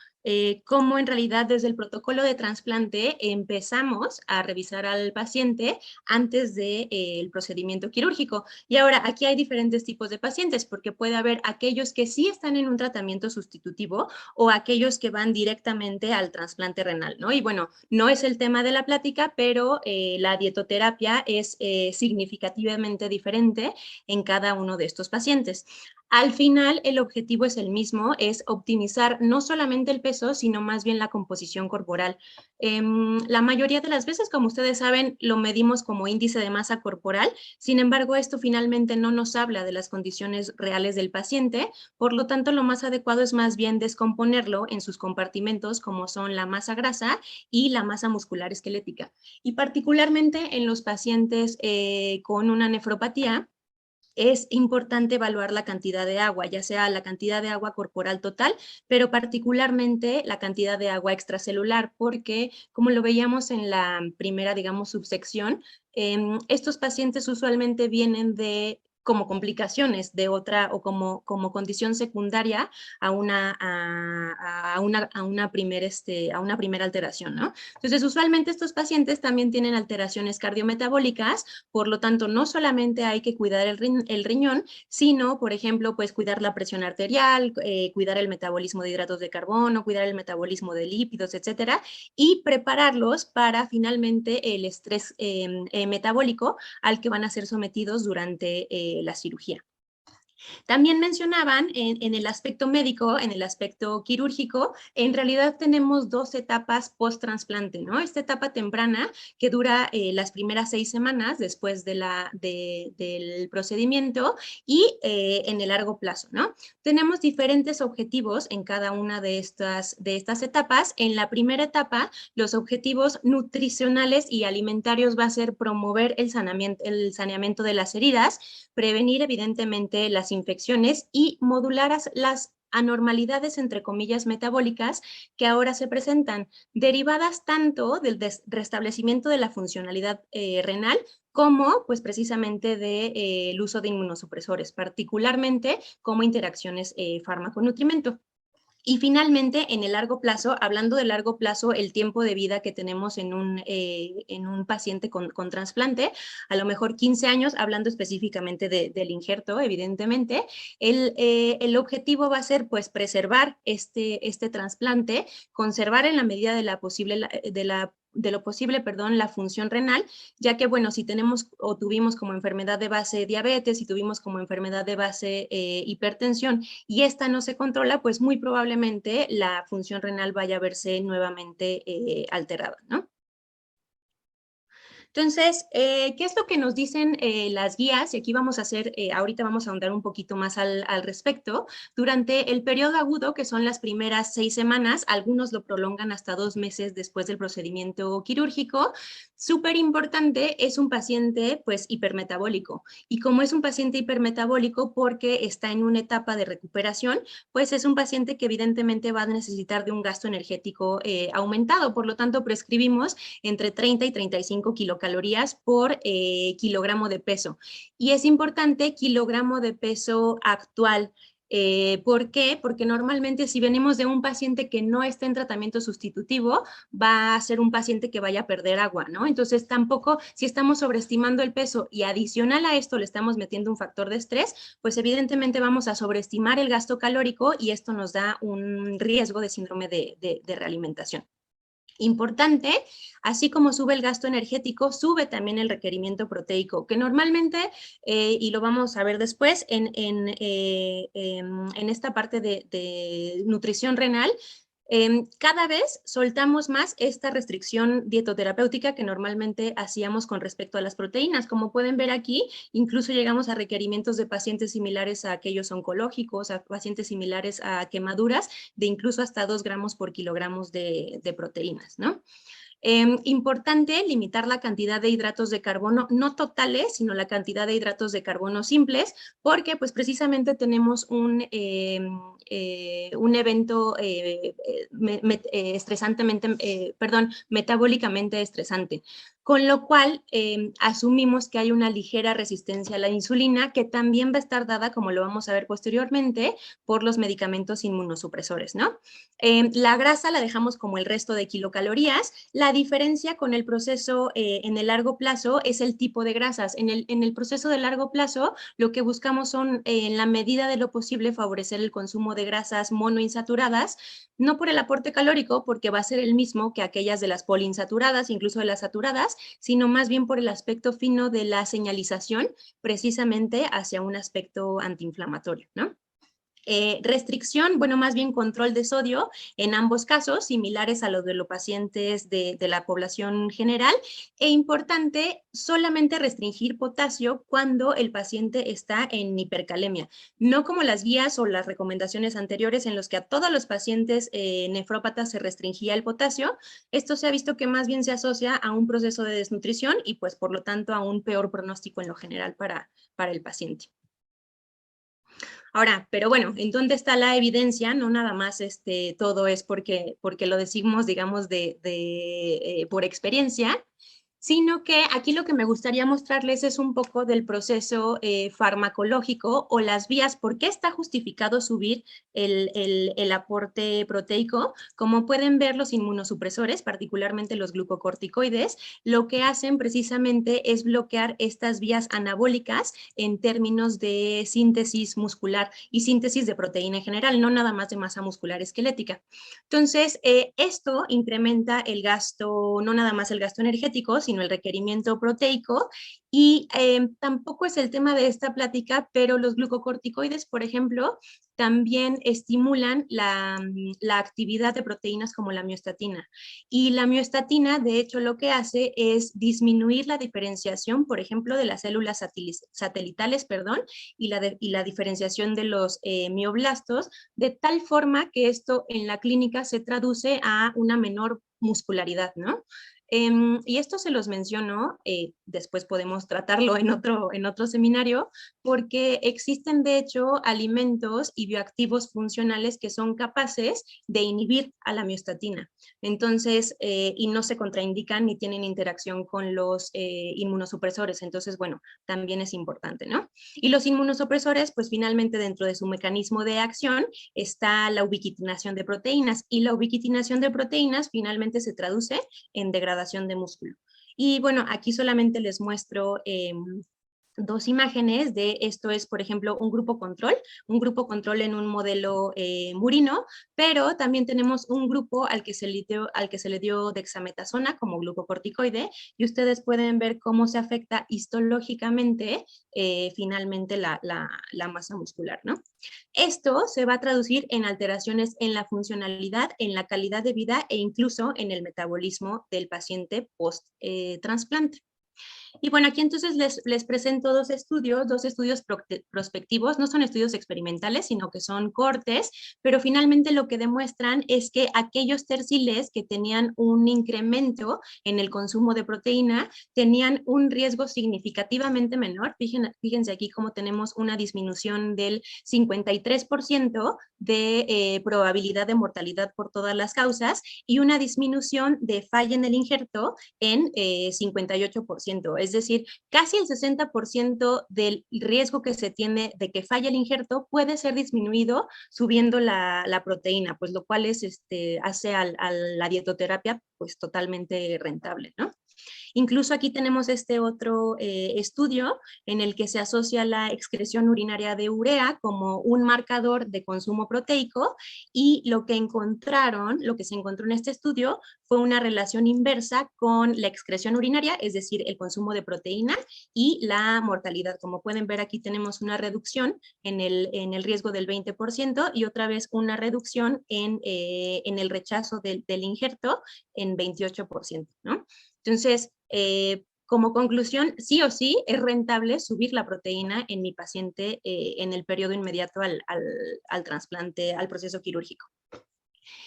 cómo en realidad desde el protocolo de trasplante empezamos a revisar al paciente antes del procedimiento quirúrgico. Y ahora, aquí hay diferentes tipos de pacientes, porque puede haber aquellos que sí están en un tratamiento sustitutivo o aquellos que van directamente al trasplante renal, ¿no? Y bueno, no es el tema de la plática, pero la dietoterapia es significativamente diferente en cada uno de estos pacientes. Al final, el objetivo es el mismo, es optimizar no solamente el peso, sino más bien la composición corporal. La mayoría de las veces, como ustedes saben, lo medimos como índice de masa corporal, sin embargo, esto finalmente no nos habla de las condiciones reales del paciente, por lo tanto, lo más adecuado es más bien descomponerlo en sus compartimentos, como son la masa grasa y la masa muscular esquelética. Y particularmente en los pacientes con una nefropatía, es importante evaluar la cantidad de agua, ya sea la cantidad de agua corporal total, pero particularmente la cantidad de agua extracelular, porque como lo veíamos en la primera, digamos, subsección, estos pacientes usualmente vienen de como complicaciones de otra o como condición secundaria a una primera alteración, ¿no? Entonces, usualmente estos pacientes también tienen alteraciones cardiometabólicas, por lo tanto, no solamente hay que cuidar el riñón, sino, por ejemplo, pues cuidar la presión arterial, cuidar el metabolismo de hidratos de carbono, cuidar el metabolismo de lípidos, etcétera, y prepararlos para finalmente el estrés metabólico al que van a ser sometidos durante la cirugía. También mencionaban en el aspecto médico, en el aspecto quirúrgico, en realidad tenemos 2 etapas post-trasplante, ¿no? Esta etapa temprana que dura las primeras 6 semanas después del procedimiento y en el largo plazo, ¿no? Tenemos diferentes objetivos en cada una de estas etapas. En la primera etapa, los objetivos nutricionales y alimentarios va a ser promover el saneamiento de las heridas, prevenir evidentemente las infecciones y modular las anormalidades, entre comillas, metabólicas que ahora se presentan, derivadas tanto del restablecimiento de la funcionalidad renal como, pues, precisamente del uso de inmunosupresores, particularmente como interacciones fármaco-nutrimento. Y finalmente, en el largo plazo, hablando de largo plazo, el tiempo de vida que tenemos en un paciente con trasplante, a lo mejor 15 años, hablando específicamente del injerto, evidentemente, el objetivo va a ser, pues, preservar este trasplante, conservar en la medida de lo posible, la función renal, ya que, bueno, si tenemos o tuvimos como enfermedad de base diabetes, si tuvimos como enfermedad de base hipertensión, y esta no se controla, pues muy probablemente la función renal vaya a verse nuevamente alterada, ¿no? Entonces, ¿qué es lo que nos dicen las guías? Y aquí vamos a hacer, ahorita vamos a ahondar un poquito más al respecto. Durante el periodo agudo, que son las primeras 6 semanas, algunos lo prolongan hasta 2 meses después del procedimiento quirúrgico. Súper importante, es un paciente pues hipermetabólico. Y como es un paciente hipermetabólico porque está en una etapa de recuperación, pues es un paciente que evidentemente va a necesitar de un gasto energético aumentado. Por lo tanto, prescribimos entre 30 y 35 kilocalorías por kilogramo de peso. Y es importante kilogramo de peso actual. ¿Por qué? Porque normalmente si venimos de un paciente que no está en tratamiento sustitutivo, va a ser un paciente que vaya a perder agua, ¿no? Entonces tampoco, si estamos sobreestimando el peso y adicional a esto le estamos metiendo un factor de estrés, pues evidentemente vamos a sobreestimar el gasto calórico y esto nos da un riesgo de síndrome de realimentación. Importante, así como sube el gasto energético, sube también el requerimiento proteico, que normalmente, y lo vamos a ver después, en esta parte de nutrición renal, cada vez soltamos más esta restricción dietoterapéutica que normalmente hacíamos con respecto a las proteínas. Como pueden ver aquí, incluso llegamos a requerimientos de pacientes similares a aquellos oncológicos, a pacientes similares a quemaduras, de incluso hasta 2 gramos por kilogramos de proteínas, ¿no? Importante limitar la cantidad de hidratos de carbono, no totales, sino la cantidad de hidratos de carbono simples, porque pues precisamente tenemos un evento metabólicamente estresante, con lo cual asumimos que hay una ligera resistencia a la insulina que también va a estar dada, como lo vamos a ver posteriormente, por los medicamentos inmunosupresores, ¿no? La grasa la dejamos como el resto de kilocalorías. La diferencia con el proceso en el largo plazo es el tipo de grasas. En el proceso de largo plazo, lo que buscamos son, en la medida de lo posible, favorecer el consumo de grasas monoinsaturadas, no por el aporte calórico, porque va a ser el mismo que aquellas de las poliinsaturadas, incluso de las saturadas, sino más bien por el aspecto fino de la señalización, precisamente hacia un aspecto antiinflamatorio, ¿no? Restricción, bueno, más bien control de sodio en ambos casos, similares a los de los pacientes de la población general, e importante, solamente restringir potasio cuando el paciente está en hipercalemia, no como las guías o las recomendaciones anteriores en los que a todos los pacientes nefrópatas se restringía el potasio. Esto se ha visto que más bien se asocia a un proceso de desnutrición y pues por lo tanto a un peor pronóstico en lo general para el paciente. Ahora, pero bueno, ¿en dónde está la evidencia? No nada más todo es porque lo decimos, digamos, por experiencia, sino que aquí lo que me gustaría mostrarles es un poco del proceso farmacológico o las vías, por qué está justificado subir el aporte proteico. Como pueden ver, los inmunosupresores, particularmente los glucocorticoides, lo que hacen precisamente es bloquear estas vías anabólicas en términos de síntesis muscular y síntesis de proteína en general, no nada más de masa muscular esquelética. Entonces, esto incrementa el gasto, no nada más el gasto energético, sino el requerimiento proteico, y tampoco es el tema de esta plática, pero los glucocorticoides, por ejemplo, también estimulan la actividad de proteínas como la miostatina. Y la miostatina, de hecho, lo que hace es disminuir la diferenciación, por ejemplo, de las células satelitales, y la diferenciación de los mioblastos, de tal forma que esto en la clínica se traduce a una menor muscularidad, ¿no? Y esto se los menciono, después podemos tratarlo en otro seminario, porque existen de hecho alimentos y bioactivos funcionales que son capaces de inhibir a la miostatina. Entonces, y no se contraindican ni tienen interacción con los inmunosupresores. Entonces, bueno, también es importante, ¿no? Y los inmunosupresores, pues finalmente dentro de su mecanismo de acción está la ubiquitinación de proteínas, y la ubiquitinación de proteínas finalmente se traduce en degradación de músculo. Y bueno, aquí solamente les muestro dos imágenes de esto. Es, por ejemplo, un grupo control en un modelo murino, pero también tenemos un grupo al que se le dio dexametasona como glucocorticoide, y ustedes pueden ver cómo se afecta histológicamente finalmente la masa muscular, ¿no? Esto se va a traducir en alteraciones en la funcionalidad, en la calidad de vida e incluso en el metabolismo del paciente post-trasplante. Y bueno, aquí entonces les presento dos estudios prospectivos. No son estudios experimentales, sino que son cortes, pero finalmente lo que demuestran es que aquellos terciles que tenían un incremento en el consumo de proteína tenían un riesgo significativamente menor. Fíjense aquí cómo tenemos una disminución del 53% de probabilidad de mortalidad por todas las causas, y una disminución de falla en el injerto en 58%. Es decir, casi el 60% del riesgo que se tiene de que falle el injerto puede ser disminuido subiendo la proteína, pues lo cual hace a la dietoterapia pues totalmente rentable, ¿no? Incluso aquí tenemos este otro estudio en el que se asocia la excreción urinaria de urea como un marcador de consumo proteico, y lo que se encontró en este estudio fue una relación inversa con la excreción urinaria, es decir, el consumo de proteína y la mortalidad. Como pueden ver, aquí tenemos una reducción en el riesgo del 20% y otra vez una reducción en el rechazo del injerto en 28%, ¿no? Entonces, como conclusión, sí o sí es rentable subir la proteína en mi paciente en el periodo inmediato al trasplante, al proceso quirúrgico.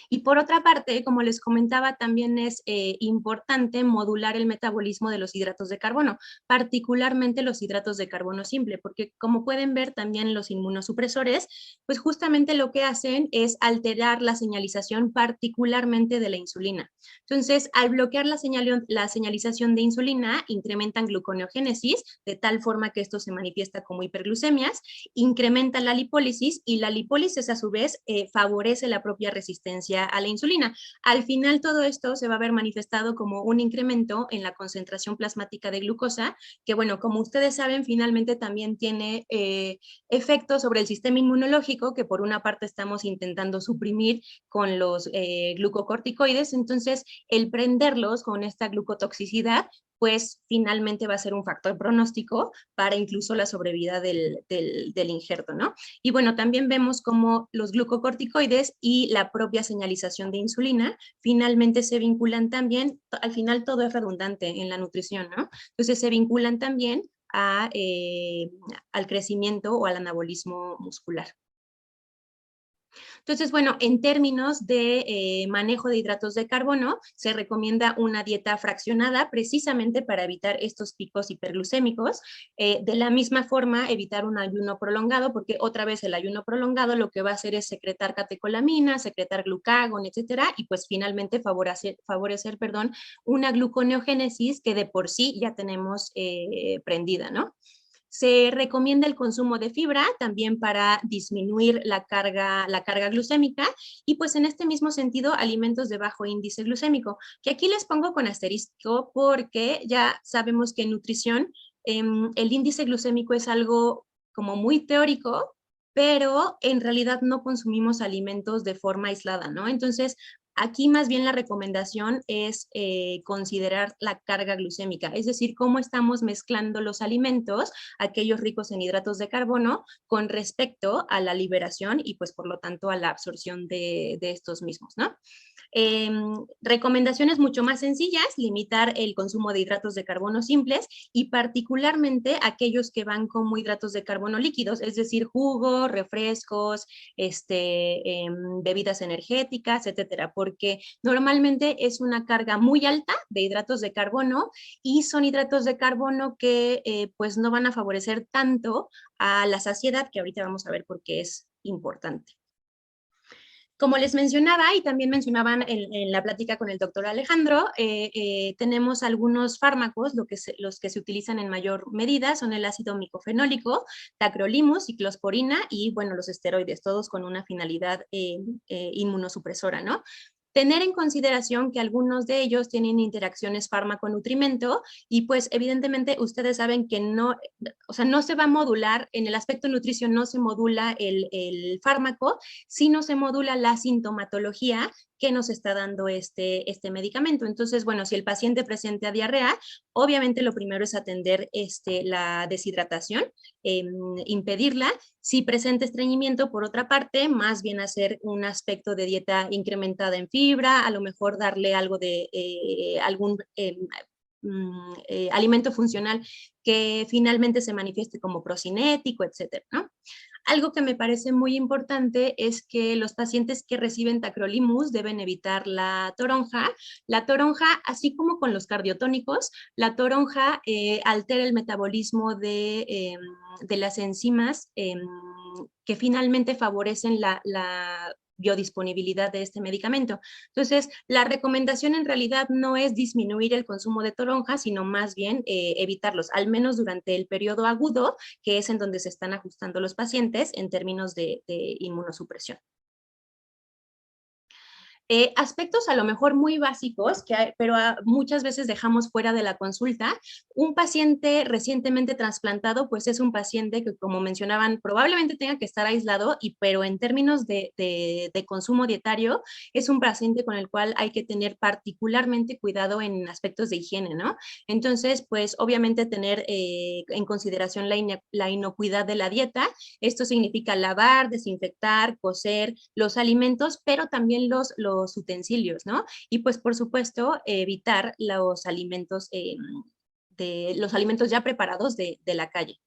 Y por otra parte, como les comentaba, también es importante modular el metabolismo de los hidratos de carbono, particularmente los hidratos de carbono simple, porque como pueden ver también los inmunosupresores, pues justamente lo que hacen es alterar la señalización particularmente de la insulina. Entonces, al bloquear la señalización de insulina, incrementan gluconeogénesis, de tal forma que esto se manifiesta como hiperglucemias, incrementa la lipólisis, y la lipólisis a su vez favorece la propia resistencia a la insulina. Al final todo esto se va a ver manifestado como un incremento en la concentración plasmática de glucosa, que bueno, como ustedes saben, finalmente también tiene efectos sobre el sistema inmunológico, que por una parte estamos intentando suprimir con los glucocorticoides. Entonces, el prenderlos con esta glucotoxicidad pues finalmente va a ser un factor pronóstico para incluso la sobrevida del injerto, ¿no? Y bueno, también vemos cómo los glucocorticoides y la propia señalización de insulina finalmente se vinculan también, al final todo es redundante en la nutrición, ¿no? Entonces se vinculan también al crecimiento o al anabolismo muscular. Entonces, bueno, en términos de manejo de hidratos de carbono, se recomienda una dieta fraccionada precisamente para evitar estos picos hiperglucémicos. De la misma forma, evitar un ayuno prolongado, porque otra vez el ayuno prolongado lo que va a hacer es secretar catecolaminas, secretar glucagón, etcétera, y pues finalmente favorecer una gluconeogénesis que de por sí ya tenemos prendida, ¿no? Se recomienda el consumo de fibra también para disminuir la carga glucémica y pues en este mismo sentido alimentos de bajo índice glucémico, que aquí les pongo con asterisco porque ya sabemos que en nutrición el índice glucémico es algo como muy teórico, pero en realidad no consumimos alimentos de forma aislada, ¿no? Entonces, aquí más bien la recomendación es considerar la carga glucémica, es decir, cómo estamos mezclando los alimentos, aquellos ricos en hidratos de carbono, con respecto a la liberación y pues por lo tanto a la absorción de estos mismos, ¿no? Recomendaciones mucho más sencillas, limitar el consumo de hidratos de carbono simples y particularmente aquellos que van como hidratos de carbono líquidos, es decir, jugos, refrescos, bebidas energéticas, etcétera, porque normalmente es una carga muy alta de hidratos de carbono y son hidratos de carbono que pues no van a favorecer tanto a la saciedad, que ahorita vamos a ver por qué es importante. Como les mencionaba y también mencionaban en la plática con el doctor Alejandro, tenemos algunos fármacos, los que se utilizan en mayor medida son el ácido micofenólico, tacrolimus, ciclosporina y, bueno, los esteroides, todos con una finalidad inmunosupresora, ¿no? Tener en consideración que algunos de ellos tienen interacciones fármaco-nutrimento y pues evidentemente ustedes saben que no, o sea, no se va a modular, en el aspecto nutrición no se modula el fármaco, sino se modula la sintomatología que nos está dando este medicamento. Entonces, bueno, si el paciente presenta diarrea, obviamente lo primero es atender la deshidratación, impedirla. Si presenta estreñimiento, por otra parte, más bien hacer un aspecto de dieta incrementada en fibra, a lo mejor darle algo de algún alimento funcional que finalmente se manifieste como procinético, etcétera, ¿no? Algo que me parece muy importante es que los pacientes que reciben tacrolimus deben evitar la toronja. La toronja, así como con los cardiotónicos, la toronja altera el metabolismo de las enzimas que finalmente favorecen la biodisponibilidad de este medicamento. Entonces, la recomendación en realidad no es disminuir el consumo de toronja, sino más bien evitarlos, al menos durante el periodo agudo, que es en donde se están ajustando los pacientes en términos de inmunosupresión. Aspectos a lo mejor muy básicos, pero muchas veces dejamos fuera de la consulta. Un paciente recientemente trasplantado, pues es un paciente que, como mencionaban, probablemente tenga que estar aislado, pero en términos de consumo dietario, es un paciente con el cual hay que tener particularmente cuidado en aspectos de higiene, ¿no? Entonces, pues obviamente tener en consideración la inocuidad de la dieta. Esto significa lavar, desinfectar, cocer los alimentos, pero también los utensilios, ¿no? Y pues por supuesto evitar los alimentos ya preparados de la calle.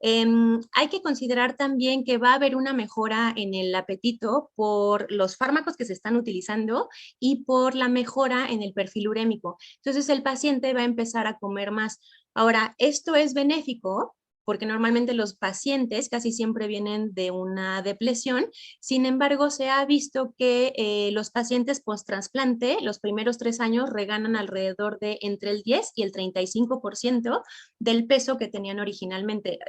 Hay que considerar también que va a haber una mejora en el apetito por los fármacos que se están utilizando y por la mejora en el perfil urémico. Entonces el paciente va a empezar a comer más. Ahora, esto es benéfico porque normalmente los pacientes casi siempre vienen de una depresión. Sin embargo, se ha visto que los pacientes post-trasplante, los primeros 3 años, reganan alrededor de entre el 10 y el 35% del peso que tenían originalmente,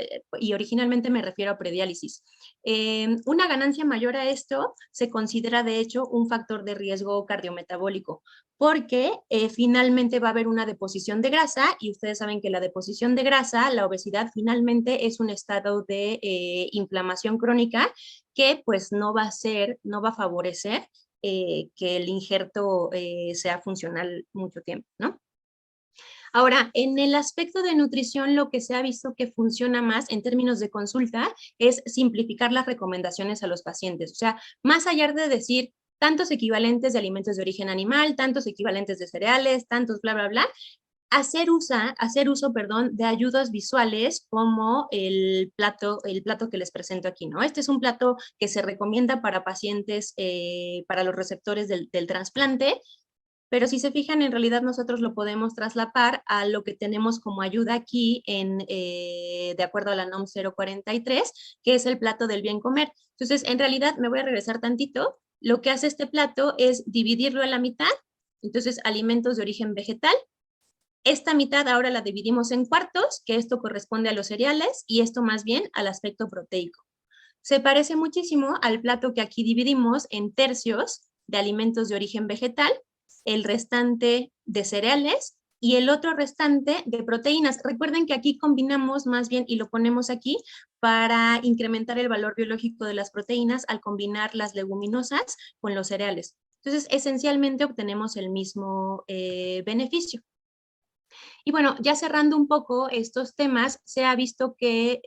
y originalmente me refiero a prediálisis. Una ganancia mayor a esto se considera, de hecho, un factor de riesgo cardiometabólico, porque finalmente va a haber una deposición de grasa, y ustedes saben que la deposición de grasa, la obesidad, finalmente es un estado de inflamación crónica que pues no va a favorecer que el injerto sea funcional mucho tiempo, ¿no? Ahora, en el aspecto de nutrición, lo que se ha visto que funciona más en términos de consulta es simplificar las recomendaciones a los pacientes. O sea, más allá de decir tantos equivalentes de alimentos de origen animal, tantos equivalentes de cereales, tantos bla, bla, bla, hacer uso, perdón, de ayudas visuales como el plato que les presento aquí, ¿no? Este es un plato que se recomienda para pacientes, para los receptores del trasplante, pero si se fijan, en realidad nosotros lo podemos traslapar a lo que tenemos como ayuda aquí de acuerdo a la NOM 043, que es el plato del bien comer. Entonces, en realidad, me voy a regresar tantito. Lo que hace este plato es dividirlo a la mitad. Entonces, alimentos de origen vegetal. Esta mitad ahora la dividimos en cuartos, que esto corresponde a los cereales, y esto más bien al aspecto proteico. Se parece muchísimo al plato que aquí dividimos en tercios de alimentos de origen vegetal, el restante de cereales y el otro restante de proteínas. Recuerden que aquí combinamos más bien, y lo ponemos aquí, para incrementar el valor biológico de las proteínas al combinar las leguminosas con los cereales. Entonces, esencialmente obtenemos el mismo beneficio. Y bueno, ya cerrando un poco estos temas, se ha visto que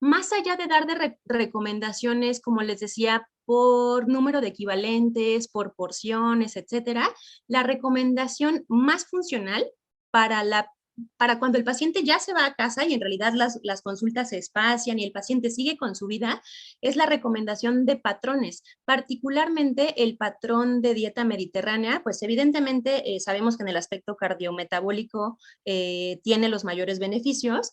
más allá de dar recomendaciones, como les decía, por número de equivalentes, por porciones, etcétera, la recomendación más funcional para cuando el paciente ya se va a casa y en realidad las consultas se espacian y el paciente sigue con su vida, es la recomendación de patrones, particularmente el patrón de dieta mediterránea, pues evidentemente sabemos que en el aspecto cardiometabólico tiene los mayores beneficios,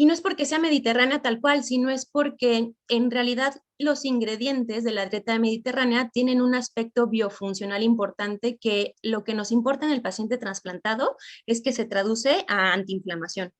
y no es porque sea mediterránea tal cual, sino es porque en realidad los ingredientes de la dieta mediterránea tienen un aspecto biofuncional importante que lo que nos importa en el paciente trasplantado es que se traduce a antiinflamación.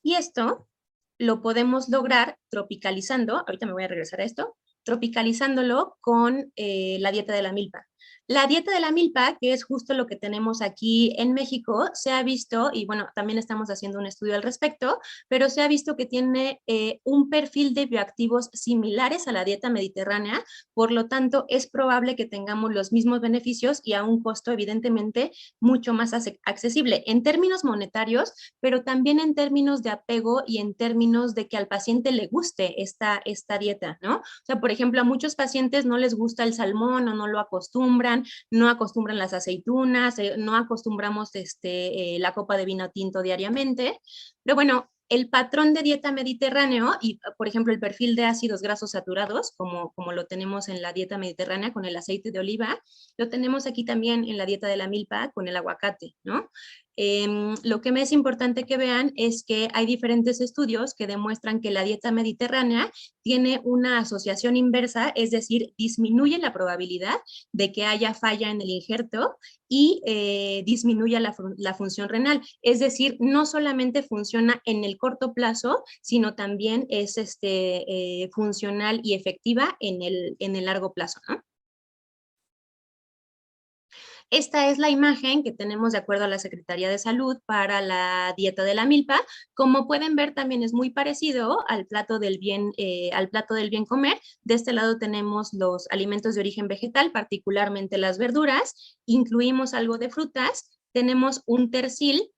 Y esto lo podemos lograr tropicalizando, ahorita me voy a regresar a esto, tropicalizándolo con la dieta de la milpa. La dieta de la milpa, que es justo lo que tenemos aquí en México, se ha visto, y bueno, también estamos haciendo un estudio al respecto, pero se ha visto que tiene un perfil de bioactivos similares a la dieta mediterránea, por lo tanto, es probable que tengamos los mismos beneficios y a un costo, evidentemente, mucho más accesible en términos monetarios, pero también en términos de apego y en términos de que al paciente le guste esta dieta, ¿no? O sea, por ejemplo, a muchos pacientes no les gusta el salmón o no lo acostumbran, no acostumbran las aceitunas, no acostumbramos la copa de vino tinto diariamente, pero bueno, el patrón de dieta mediterráneo y, por ejemplo, el perfil de ácidos grasos saturados, como lo tenemos en la dieta mediterránea con el aceite de oliva, lo tenemos aquí también en la dieta de la milpa con el aguacate, ¿no? Lo que me es importante que vean es que hay diferentes estudios que demuestran que la dieta mediterránea tiene una asociación inversa, es decir, disminuye la probabilidad de que haya falla en el injerto y disminuye la función renal. Es decir, no solamente funciona en el corto plazo, sino también es funcional y efectiva en el largo plazo, ¿no? Esta es la imagen que tenemos de acuerdo a la Secretaría de Salud para la dieta de la milpa. Como pueden ver, también es muy parecido al plato del bien comer. De este lado tenemos los alimentos de origen vegetal, particularmente las verduras. Incluimos algo de frutas. Tenemos un tercil,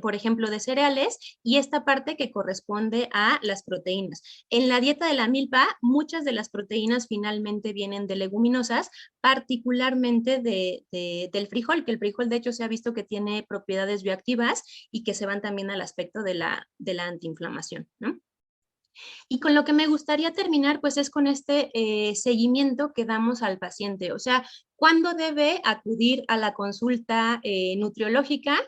por ejemplo, de cereales, y esta parte que corresponde a las proteínas. En la dieta de la milpa, muchas de las proteínas finalmente vienen de leguminosas, particularmente del frijol, que el frijol de hecho se ha visto que tiene propiedades bioactivas y que se van también al aspecto de la antiinflamación, ¿no? Y con lo que me gustaría terminar, pues es con este seguimiento que damos al paciente. O sea, ¿cuándo debe acudir a la consulta nutriológica?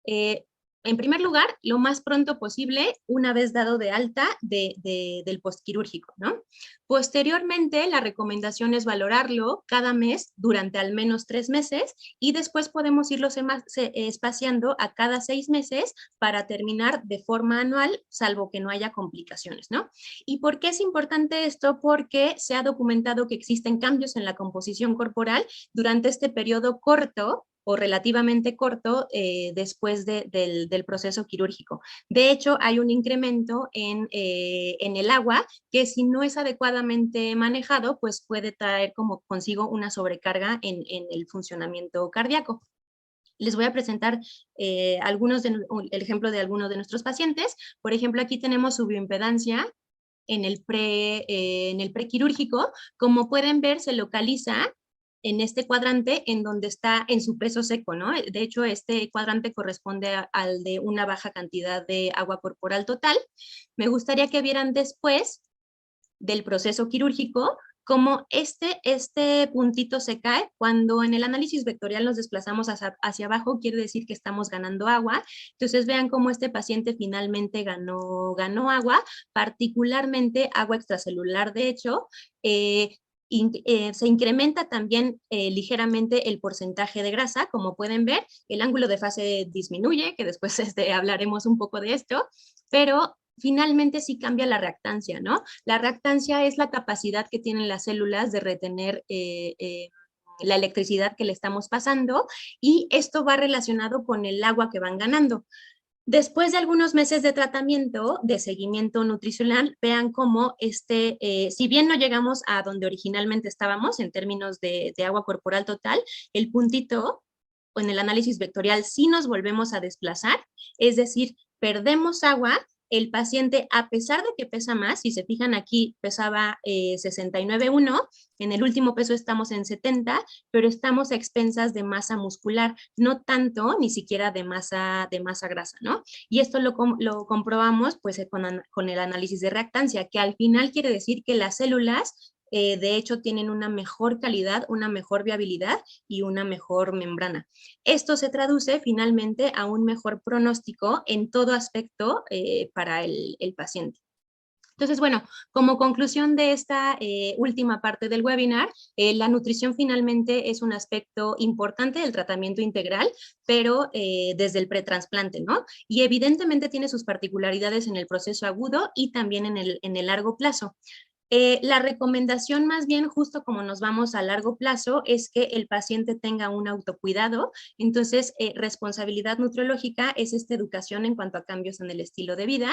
En primer lugar, lo más pronto posible, una vez dado de alta del postquirúrgico, ¿no? Posteriormente, la recomendación es valorarlo cada mes durante al menos 3 meses y después podemos irlo espaciando a cada 6 meses para terminar de forma anual, salvo que no haya complicaciones, ¿no? ¿Y por qué es importante esto? Porque se ha documentado que existen cambios en la composición corporal durante este periodo corto o relativamente corto después del proceso quirúrgico. De hecho, hay un incremento en el agua que si no es adecuadamente manejado, pues puede traer como consigo una sobrecarga en el funcionamiento cardíaco. Les voy a presentar el ejemplo de algunos de nuestros pacientes. Por ejemplo, aquí tenemos su bioimpedancia en el prequirúrgico. Como pueden ver, se localiza en este cuadrante en donde está en su peso seco, ¿no? De hecho, este cuadrante corresponde al de una baja cantidad de agua corporal total. Me gustaría que vieran después del proceso quirúrgico cómo este puntito se cae. Cuando en el análisis vectorial nos desplazamos hacia abajo, quiere decir que estamos ganando agua. Entonces vean cómo este paciente finalmente ganó agua, particularmente agua extracelular. De hecho, se incrementa también ligeramente el porcentaje de grasa. Como pueden ver, el ángulo de fase disminuye, que después hablaremos un poco de esto, pero finalmente sí cambia la reactancia, ¿no? La reactancia es la capacidad que tienen las células de retener la electricidad que le estamos pasando, y esto va relacionado con el agua que van ganando. Después de algunos meses de tratamiento, de seguimiento nutricional, vean cómo si bien no llegamos a donde originalmente estábamos en términos de agua corporal total, el puntito en el análisis vectorial sí nos volvemos a desplazar, es decir, perdemos agua. El paciente, a pesar de que pesa más, si se fijan aquí, pesaba 69,1, en el último peso estamos en 70, pero estamos a expensas de masa muscular, no tanto ni siquiera de masa grasa, ¿no? Y esto lo comprobamos pues con el análisis de reactancia, que al final quiere decir que las células de hecho tienen una mejor calidad, una mejor viabilidad y una mejor membrana. Esto se traduce finalmente a un mejor pronóstico en todo aspecto para el paciente. Entonces, bueno, como conclusión de esta última parte del webinar, la nutrición finalmente es un aspecto importante del tratamiento integral, pero desde el pretransplante, ¿no? Y evidentemente tiene sus particularidades en el proceso agudo y también en el largo plazo. La recomendación, más bien, justo como nos vamos a largo plazo, es que el paciente tenga un autocuidado. Entonces, responsabilidad nutriológica es esta educación en cuanto a cambios en el estilo de vida,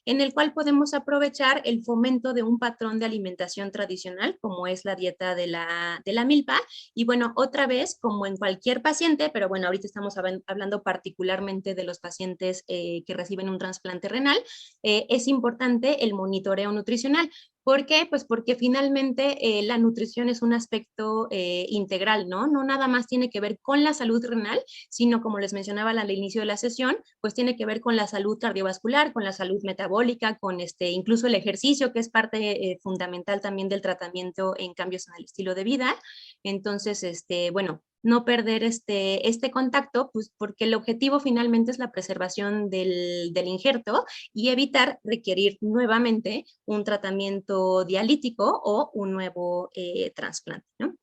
en el cual podemos aprovechar el fomento de un patrón de alimentación tradicional, como es la dieta de la milpa. Y bueno, otra vez, como en cualquier paciente, pero bueno, ahorita estamos hablando particularmente de los pacientes que reciben un trasplante renal, es importante el monitoreo nutricional. ¿Por qué? Pues porque finalmente la nutrición es un aspecto integral, ¿no? No nada más tiene que ver con la salud renal, sino, como les mencionaba al inicio de la sesión, pues tiene que ver con la salud cardiovascular, con la salud metabólica, con incluso el ejercicio, que es parte fundamental también del tratamiento en cambios en el estilo de vida. Entonces, bueno, no perder este contacto, pues porque el objetivo finalmente es la preservación del injerto y evitar requerir nuevamente un tratamiento dialítico o un nuevo trasplante, ¿no?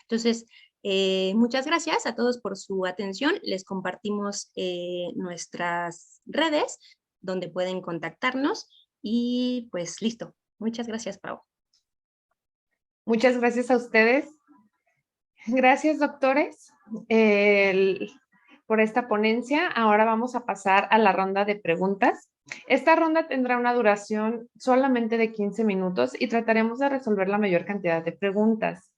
Entonces, muchas gracias a todos por su atención. Les compartimos nuestras redes donde pueden contactarnos y pues listo. Muchas gracias, Pau. Muchas gracias a ustedes. Gracias, doctores, por esta ponencia. Ahora vamos a pasar a la ronda de preguntas. Esta ronda tendrá una duración solamente de 15 minutos y trataremos de resolver la mayor cantidad de preguntas.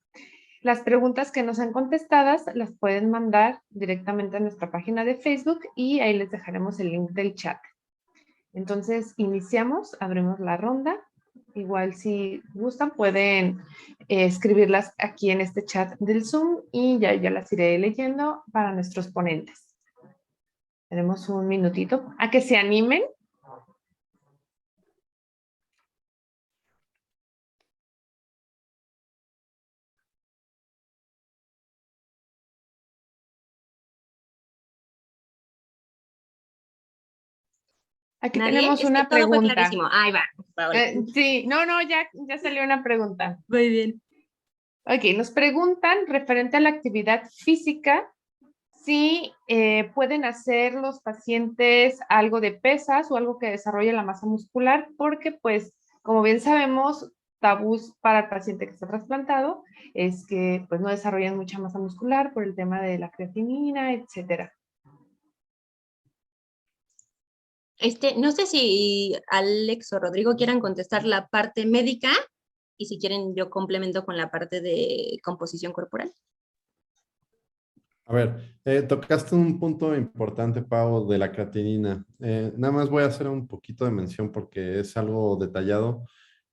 Las preguntas que no sean contestadas las pueden mandar directamente a nuestra página de Facebook y ahí les dejaremos el link del chat. Entonces, iniciamos, abrimos la ronda. Igual si gustan pueden escribirlas aquí en este chat del Zoom y ya las iré leyendo para nuestros ponentes. Tenemos un minutito a que se animen. Aquí tenemos una todo fue pregunta. clarísimo. Ahí va. Sí, no, ya salió una pregunta. Muy bien. Ok, nos preguntan referente a la actividad física, si pueden hacer los pacientes algo de pesas o algo que desarrolle la masa muscular, porque pues, como bien sabemos, tabús para el paciente que está trasplantado es que pues no desarrollan mucha masa muscular por el tema de la creatinina, etcétera. No sé si Alex o Rodrigo quieran contestar la parte médica y si quieren yo complemento con la parte de composición corporal. A ver, tocaste un punto importante, Pau, de la creatinina. Nada más voy a hacer un poquito de mención porque es algo detallado,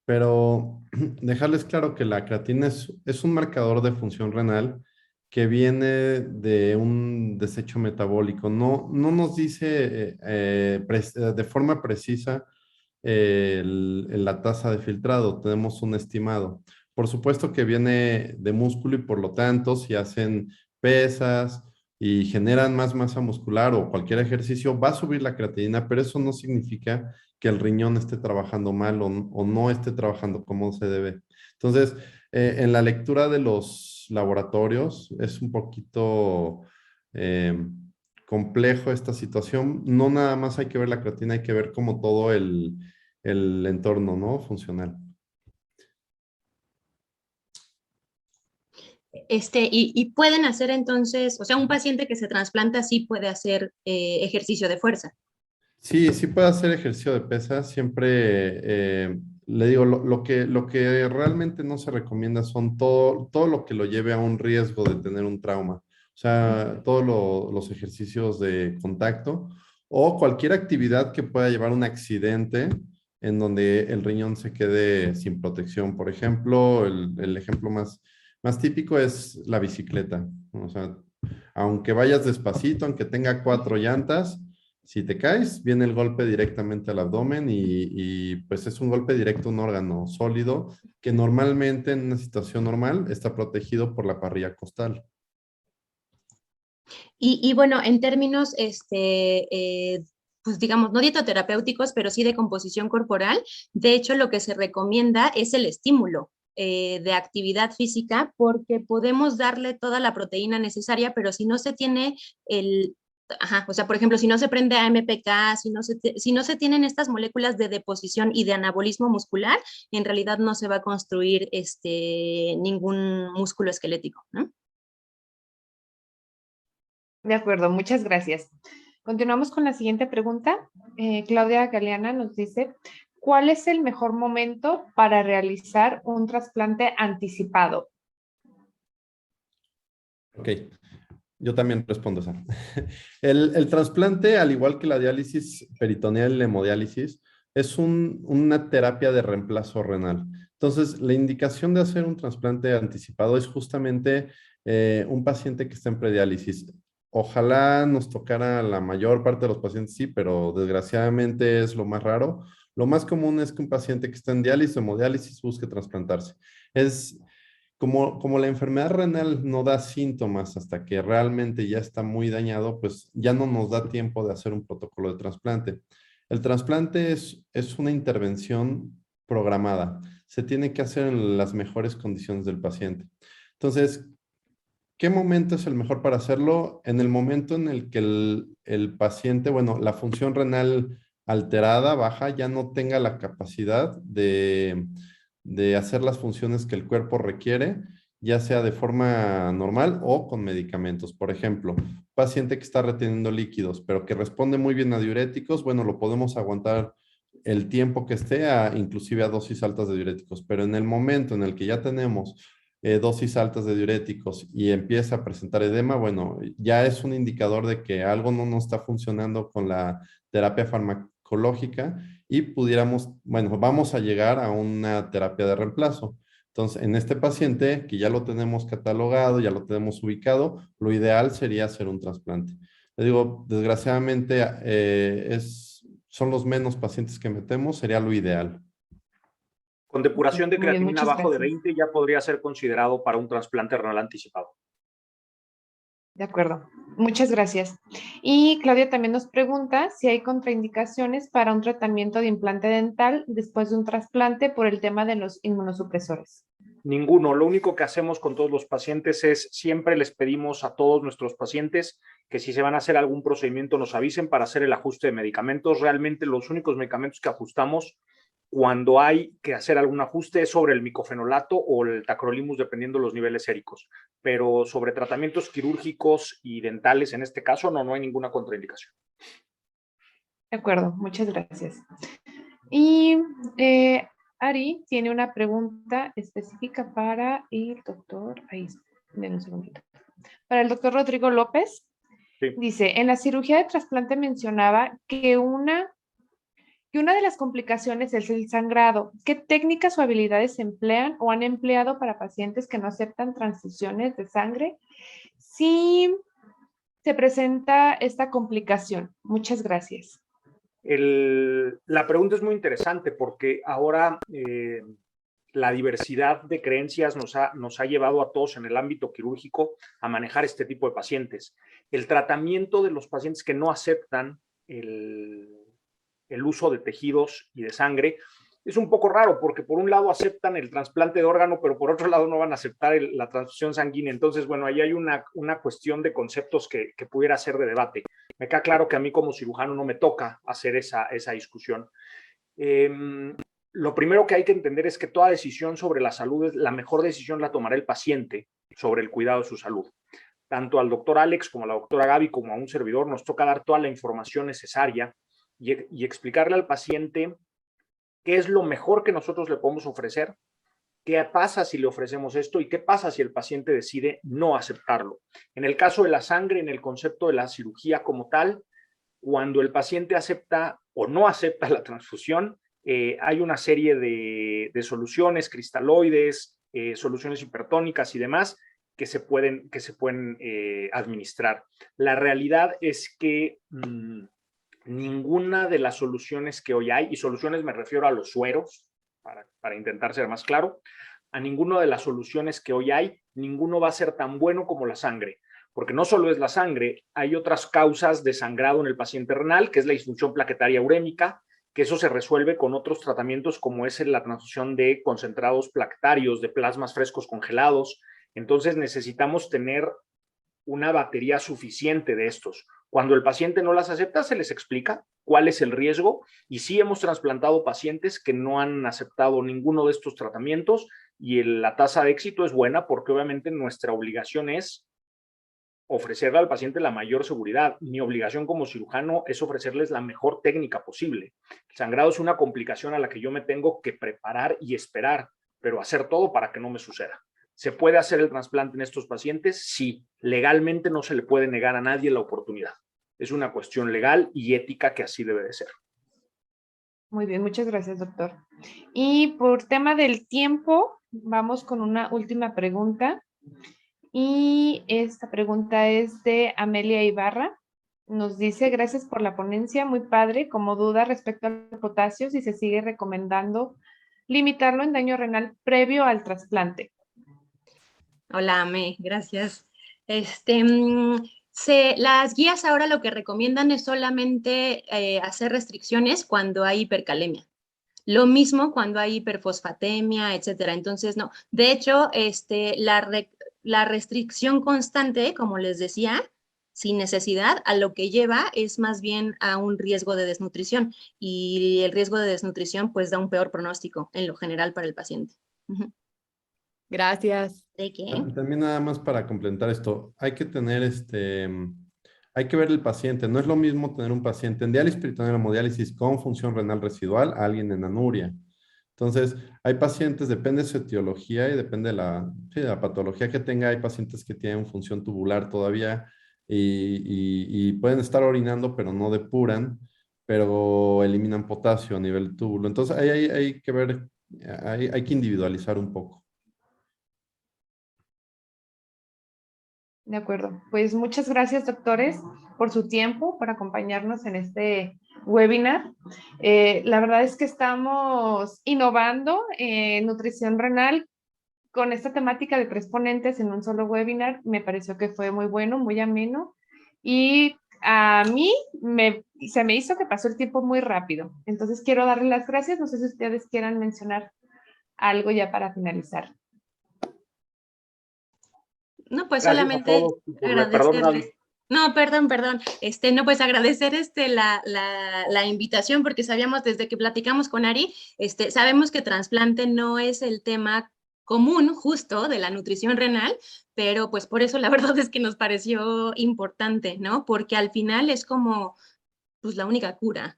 pero dejarles claro que la creatina es un marcador de función renal que viene de un desecho metabólico. No nos dice de forma precisa la tasa de filtrado, tenemos un estimado. Por supuesto que viene de músculo y por lo tanto, si hacen pesas y generan más masa muscular o cualquier ejercicio, va a subir la creatinina, pero eso no significa que el riñón esté trabajando mal o no esté trabajando como se debe. Entonces, en la lectura de los laboratorios es un poquito complejo esta situación. No nada más hay que ver la creatina, hay que ver como todo el entorno, ¿no? Funcional. Y pueden hacer entonces, o sea, un paciente que se trasplanta sí puede hacer ejercicio de fuerza. Sí, sí puede hacer ejercicio de pesas. Siempre le digo, lo que realmente no se recomienda son todo lo que lo lleve a un riesgo de tener un trauma. O sea, todos los ejercicios de contacto o cualquier actividad que pueda llevar a un accidente en donde el riñón se quede sin protección. Por ejemplo, el ejemplo más típico es la bicicleta. O sea, aunque vayas despacito, aunque tenga 4 llantas, si te caes, viene el golpe directamente al abdomen pues es un golpe directo a un órgano sólido que normalmente en una situación normal está protegido por la parrilla costal. Y bueno, en términos, pues digamos, no dietoterapéuticos, pero sí de composición corporal, de hecho lo que se recomienda es el estímulo de actividad física porque podemos darle toda la proteína necesaria, pero si no se tiene el... Ajá, o sea, por ejemplo, si no se prende AMPK, si no se tienen estas moléculas de deposición y de anabolismo muscular, en realidad no se va a construir ningún músculo esquelético, ¿no? De acuerdo, muchas gracias. Continuamos con la siguiente pregunta. Claudia Galeana nos dice, ¿cuál es el mejor momento para realizar un trasplante anticipado? Ok, yo también respondo esa. El trasplante, al igual que la diálisis peritoneal y la hemodiálisis, es una terapia de reemplazo renal. Entonces, la indicación de hacer un trasplante anticipado es justamente un paciente que está en prediálisis. Ojalá nos tocara la mayor parte de los pacientes, sí, pero desgraciadamente es lo más raro. Lo más común es que un paciente que está en diálisis o hemodiálisis busque trasplantarse. Es como la enfermedad renal no da síntomas hasta que realmente ya está muy dañado, pues ya no nos da tiempo de hacer un protocolo de trasplante. El trasplante es una intervención programada. Se tiene que hacer en las mejores condiciones del paciente. Entonces, ¿qué momento es el mejor para hacerlo? En el momento en el que el paciente, bueno, la función renal alterada, baja, ya no tenga la capacidad de hacer las funciones que el cuerpo requiere, ya sea de forma normal o con medicamentos. Por ejemplo, paciente que está reteniendo líquidos, pero que responde muy bien a diuréticos, bueno, lo podemos aguantar el tiempo que esté, inclusive a dosis altas de diuréticos, pero en el momento en el que ya tenemos dosis altas de diuréticos y empieza a presentar edema, bueno, ya es un indicador de que algo no nos está funcionando con la terapia farmacológica y pudiéramos, bueno, vamos a llegar a una terapia de reemplazo. Entonces, en este paciente que ya lo tenemos catalogado, ya lo tenemos ubicado, lo ideal sería hacer un trasplante. Le digo, desgraciadamente son los menos pacientes que metemos, sería lo ideal. Con depuración de Muy bien, creatinina muchas abajo de gracias. 20 ya podría ser considerado para un trasplante renal anticipado. De acuerdo, muchas gracias. Y Claudia también nos pregunta si hay contraindicaciones para un tratamiento de implante dental después de un trasplante por el tema de los inmunosupresores. Ninguno. Lo único que hacemos con todos los pacientes es siempre les pedimos a todos nuestros pacientes que si se van a hacer algún procedimiento nos avisen para hacer el ajuste de medicamentos. Realmente los únicos medicamentos que ajustamos cuando hay que hacer algún ajuste es sobre el micofenolato o el tacrolimus, dependiendo de los niveles séricos. Pero sobre tratamientos quirúrgicos y dentales, en este caso, no hay ninguna contraindicación. De acuerdo, muchas gracias. Y Ari tiene una pregunta específica para el doctor. Ahí, denme un segundito. para el doctor Rodrigo López. Sí. Dice, en la cirugía de trasplante mencionaba que una de las complicaciones es el sangrado. ¿Qué técnicas o habilidades se emplean o han empleado para pacientes que no aceptan transfusiones de sangre si se presenta esta complicación? Muchas gracias. La pregunta es muy interesante porque ahora la diversidad de creencias nos ha llevado a todos en el ámbito quirúrgico a manejar este tipo de pacientes. El tratamiento de los pacientes que no aceptan el uso de tejidos y de sangre es un poco raro porque por un lado aceptan el trasplante de órgano, pero por otro lado no van a aceptar la transfusión sanguínea. Entonces, bueno, ahí hay una cuestión de conceptos que pudiera ser de debate. Me queda claro que a mí como cirujano no me toca hacer esa discusión. Lo primero que hay que entender es que toda decisión sobre la salud, la mejor decisión la tomará el paciente sobre el cuidado de su salud. Tanto al doctor Alex como a la doctora Gaby como a un servidor nos toca dar toda la información necesaria y explicarle al paciente qué es lo mejor que nosotros le podemos ofrecer, qué pasa si le ofrecemos esto y qué pasa si el paciente decide no aceptarlo. En el caso de la sangre, en el concepto de la cirugía como tal, cuando el paciente acepta o no acepta la transfusión, hay una serie de soluciones, cristaloides, soluciones hipertónicas y demás que se pueden administrar. La realidad es que ninguna de las soluciones que hoy hay, y soluciones me refiero a los sueros, para intentar ser más claro, a ninguna de las soluciones que hoy hay, ninguno va a ser tan bueno como la sangre, porque no solo es la sangre, hay otras causas de sangrado en el paciente renal, que es la disfunción plaquetaria urémica, que eso se resuelve con otros tratamientos como es la transfusión de concentrados plaquetarios, de plasmas frescos congelados. Entonces necesitamos tener una batería suficiente de estos. Cuando el paciente no las acepta, se les explica cuál es el riesgo y sí hemos trasplantado pacientes que no han aceptado ninguno de estos tratamientos y la tasa de éxito es buena porque obviamente nuestra obligación es ofrecerle al paciente la mayor seguridad. Mi obligación como cirujano es ofrecerles la mejor técnica posible. El sangrado es una complicación a la que yo me tengo que preparar y esperar, pero hacer todo para que no me suceda. ¿Se puede hacer el trasplante en estos pacientes? Sí. Legalmente no se le puede negar a nadie la oportunidad. Es una cuestión legal y ética que así debe de ser. Muy bien, muchas gracias, doctor. Y por tema del tiempo, vamos con una última pregunta. Y esta pregunta es de Amelia Ibarra. Nos dice, gracias por la ponencia, muy padre. Como duda respecto al potasio, si se sigue recomendando limitarlo en daño renal previo al trasplante. Hola, Ame, gracias. Las guías ahora lo que recomiendan es solamente hacer restricciones cuando hay hipercalemia. Lo mismo cuando hay hiperfosfatemia, etcétera. Entonces, no. De hecho, la restricción constante, como les decía, sin necesidad, a lo que lleva es más bien a un riesgo de desnutrición. Y el riesgo de desnutrición, pues, da un peor pronóstico en lo general para el paciente. Uh-huh. Gracias. ¿De qué? También nada más para complementar esto, hay que tener hay que ver el paciente. No es lo mismo tener un paciente en diálisis peritoneal o hemodiálisis con función renal residual a alguien en anuria. Entonces, hay pacientes, depende de su etiología y depende de la patología que tenga. Hay pacientes que tienen función tubular todavía y pueden estar orinando, pero no depuran, pero eliminan potasio a nivel túbulo. Entonces, ahí hay que ver, hay que individualizar un poco. De acuerdo. Pues muchas gracias, doctores, por su tiempo, por acompañarnos en este webinar. La verdad es que estamos innovando en nutrición renal con esta temática de 3 ponentes en un solo webinar. Me pareció que fue muy bueno, muy ameno. Y a mí se me hizo que pasó el tiempo muy rápido. Entonces quiero darle las gracias. No sé si ustedes quieran mencionar algo ya para finalizar. No, pues Gracias solamente a todos. agradecerles. Perdón. No, perdón. No, pues agradecer la invitación porque sabíamos desde que platicamos con Ari, sabemos que trasplante no es el tema común justo de la nutrición renal, pero pues por eso la verdad es que nos pareció importante, ¿no? Porque al final es como pues la única cura.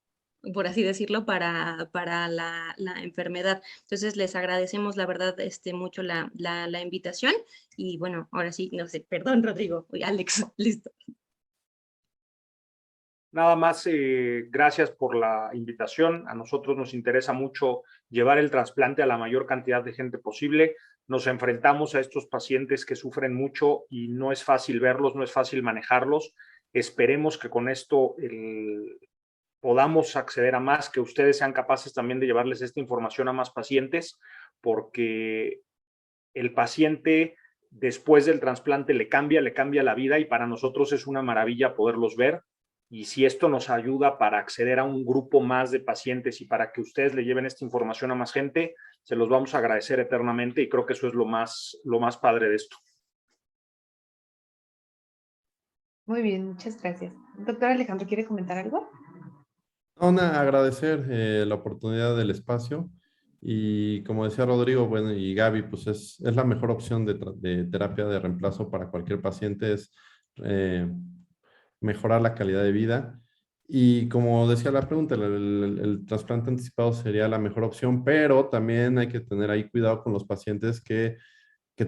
por así decirlo, para la enfermedad. Entonces, les agradecemos, la verdad, mucho la invitación. Y bueno, ahora sí, no sé, perdón, Rodrigo. Uy, Alex, listo. Nada más, gracias por la invitación. A nosotros nos interesa mucho llevar el trasplante a la mayor cantidad de gente posible. Nos enfrentamos a estos pacientes que sufren mucho y no es fácil verlos, no es fácil manejarlos. Esperemos que con esto podamos acceder a más, que ustedes sean capaces también de llevarles esta información a más pacientes, porque el paciente después del trasplante le cambia la vida y para nosotros es una maravilla poderlos ver. Y si esto nos ayuda para acceder a un grupo más de pacientes y para que ustedes le lleven esta información a más gente, se los vamos a agradecer eternamente y creo que eso es lo más padre de esto. Muy bien, muchas gracias. Doctor Alejandro, ¿quiere comentar algo? Agradecer la oportunidad del espacio y como decía Rodrigo, bueno, y Gaby, pues es la mejor opción de terapia de reemplazo para cualquier paciente, es eh, mejorar la calidad de vida. Y como decía la pregunta, el trasplante anticipado sería la mejor opción, pero también hay que tener ahí cuidado con los pacientes que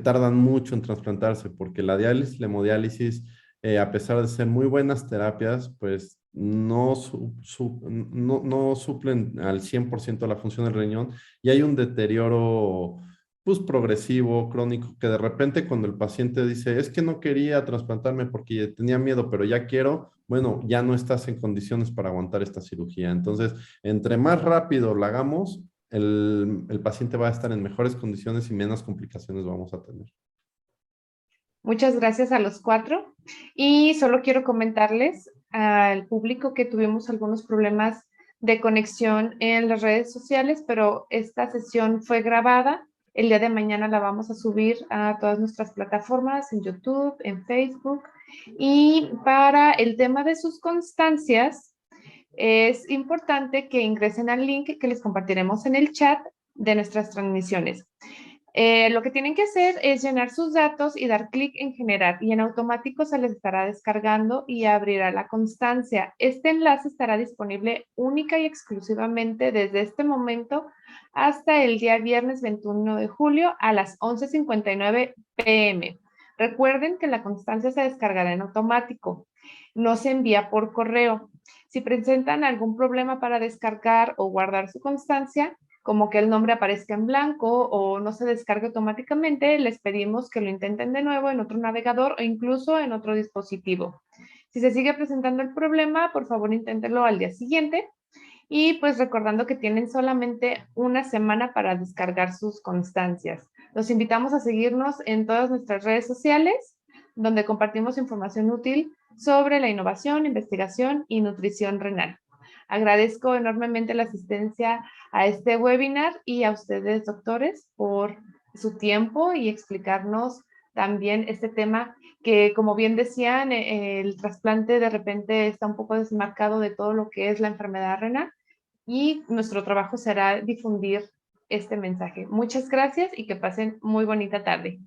tardan mucho en trasplantarse, porque la diálisis, la hemodiálisis, a pesar de ser muy buenas terapias, pues no suplen al 100% la función del riñón y hay un deterioro pues progresivo, crónico, que de repente cuando el paciente dice, es que no quería trasplantarme porque tenía miedo, pero ya quiero, bueno, ya no estás en condiciones para aguantar esta cirugía. Entonces, entre más rápido la hagamos, el paciente va a estar en mejores condiciones y menos complicaciones vamos a tener. Muchas gracias a los cuatro. Y solo quiero comentarles al público que tuvimos algunos problemas de conexión en las redes sociales, pero esta sesión fue grabada. El día de mañana la vamos a subir a todas nuestras plataformas, en YouTube, en Facebook. Y para el tema de sus constancias, es importante que ingresen al link que les compartiremos en el chat de nuestras transmisiones. Lo que tienen que hacer es llenar sus datos y dar clic en generar y en automático se les estará descargando y abrirá la constancia. Este enlace estará disponible única y exclusivamente desde este momento hasta el día viernes 21 de julio a las 11:59 p.m. Recuerden que la constancia se descargará en automático, no se envía por correo. Si presentan algún problema para descargar o guardar su constancia, como que el nombre aparezca en blanco o no se descargue automáticamente, les pedimos que lo intenten de nuevo en otro navegador o incluso en otro dispositivo. Si se sigue presentando el problema, por favor inténtenlo al día siguiente y pues recordando que tienen solamente una semana para descargar sus constancias. Los invitamos a seguirnos en todas nuestras redes sociales, donde compartimos información útil sobre la innovación, investigación y nutrición renal. Agradezco enormemente la asistencia a este webinar y a ustedes, doctores, por su tiempo y explicarnos también este tema que, como bien decían, el trasplante de repente está un poco desmarcado de todo lo que es la enfermedad renal y nuestro trabajo será difundir este mensaje. Muchas gracias y que pasen muy bonita tarde.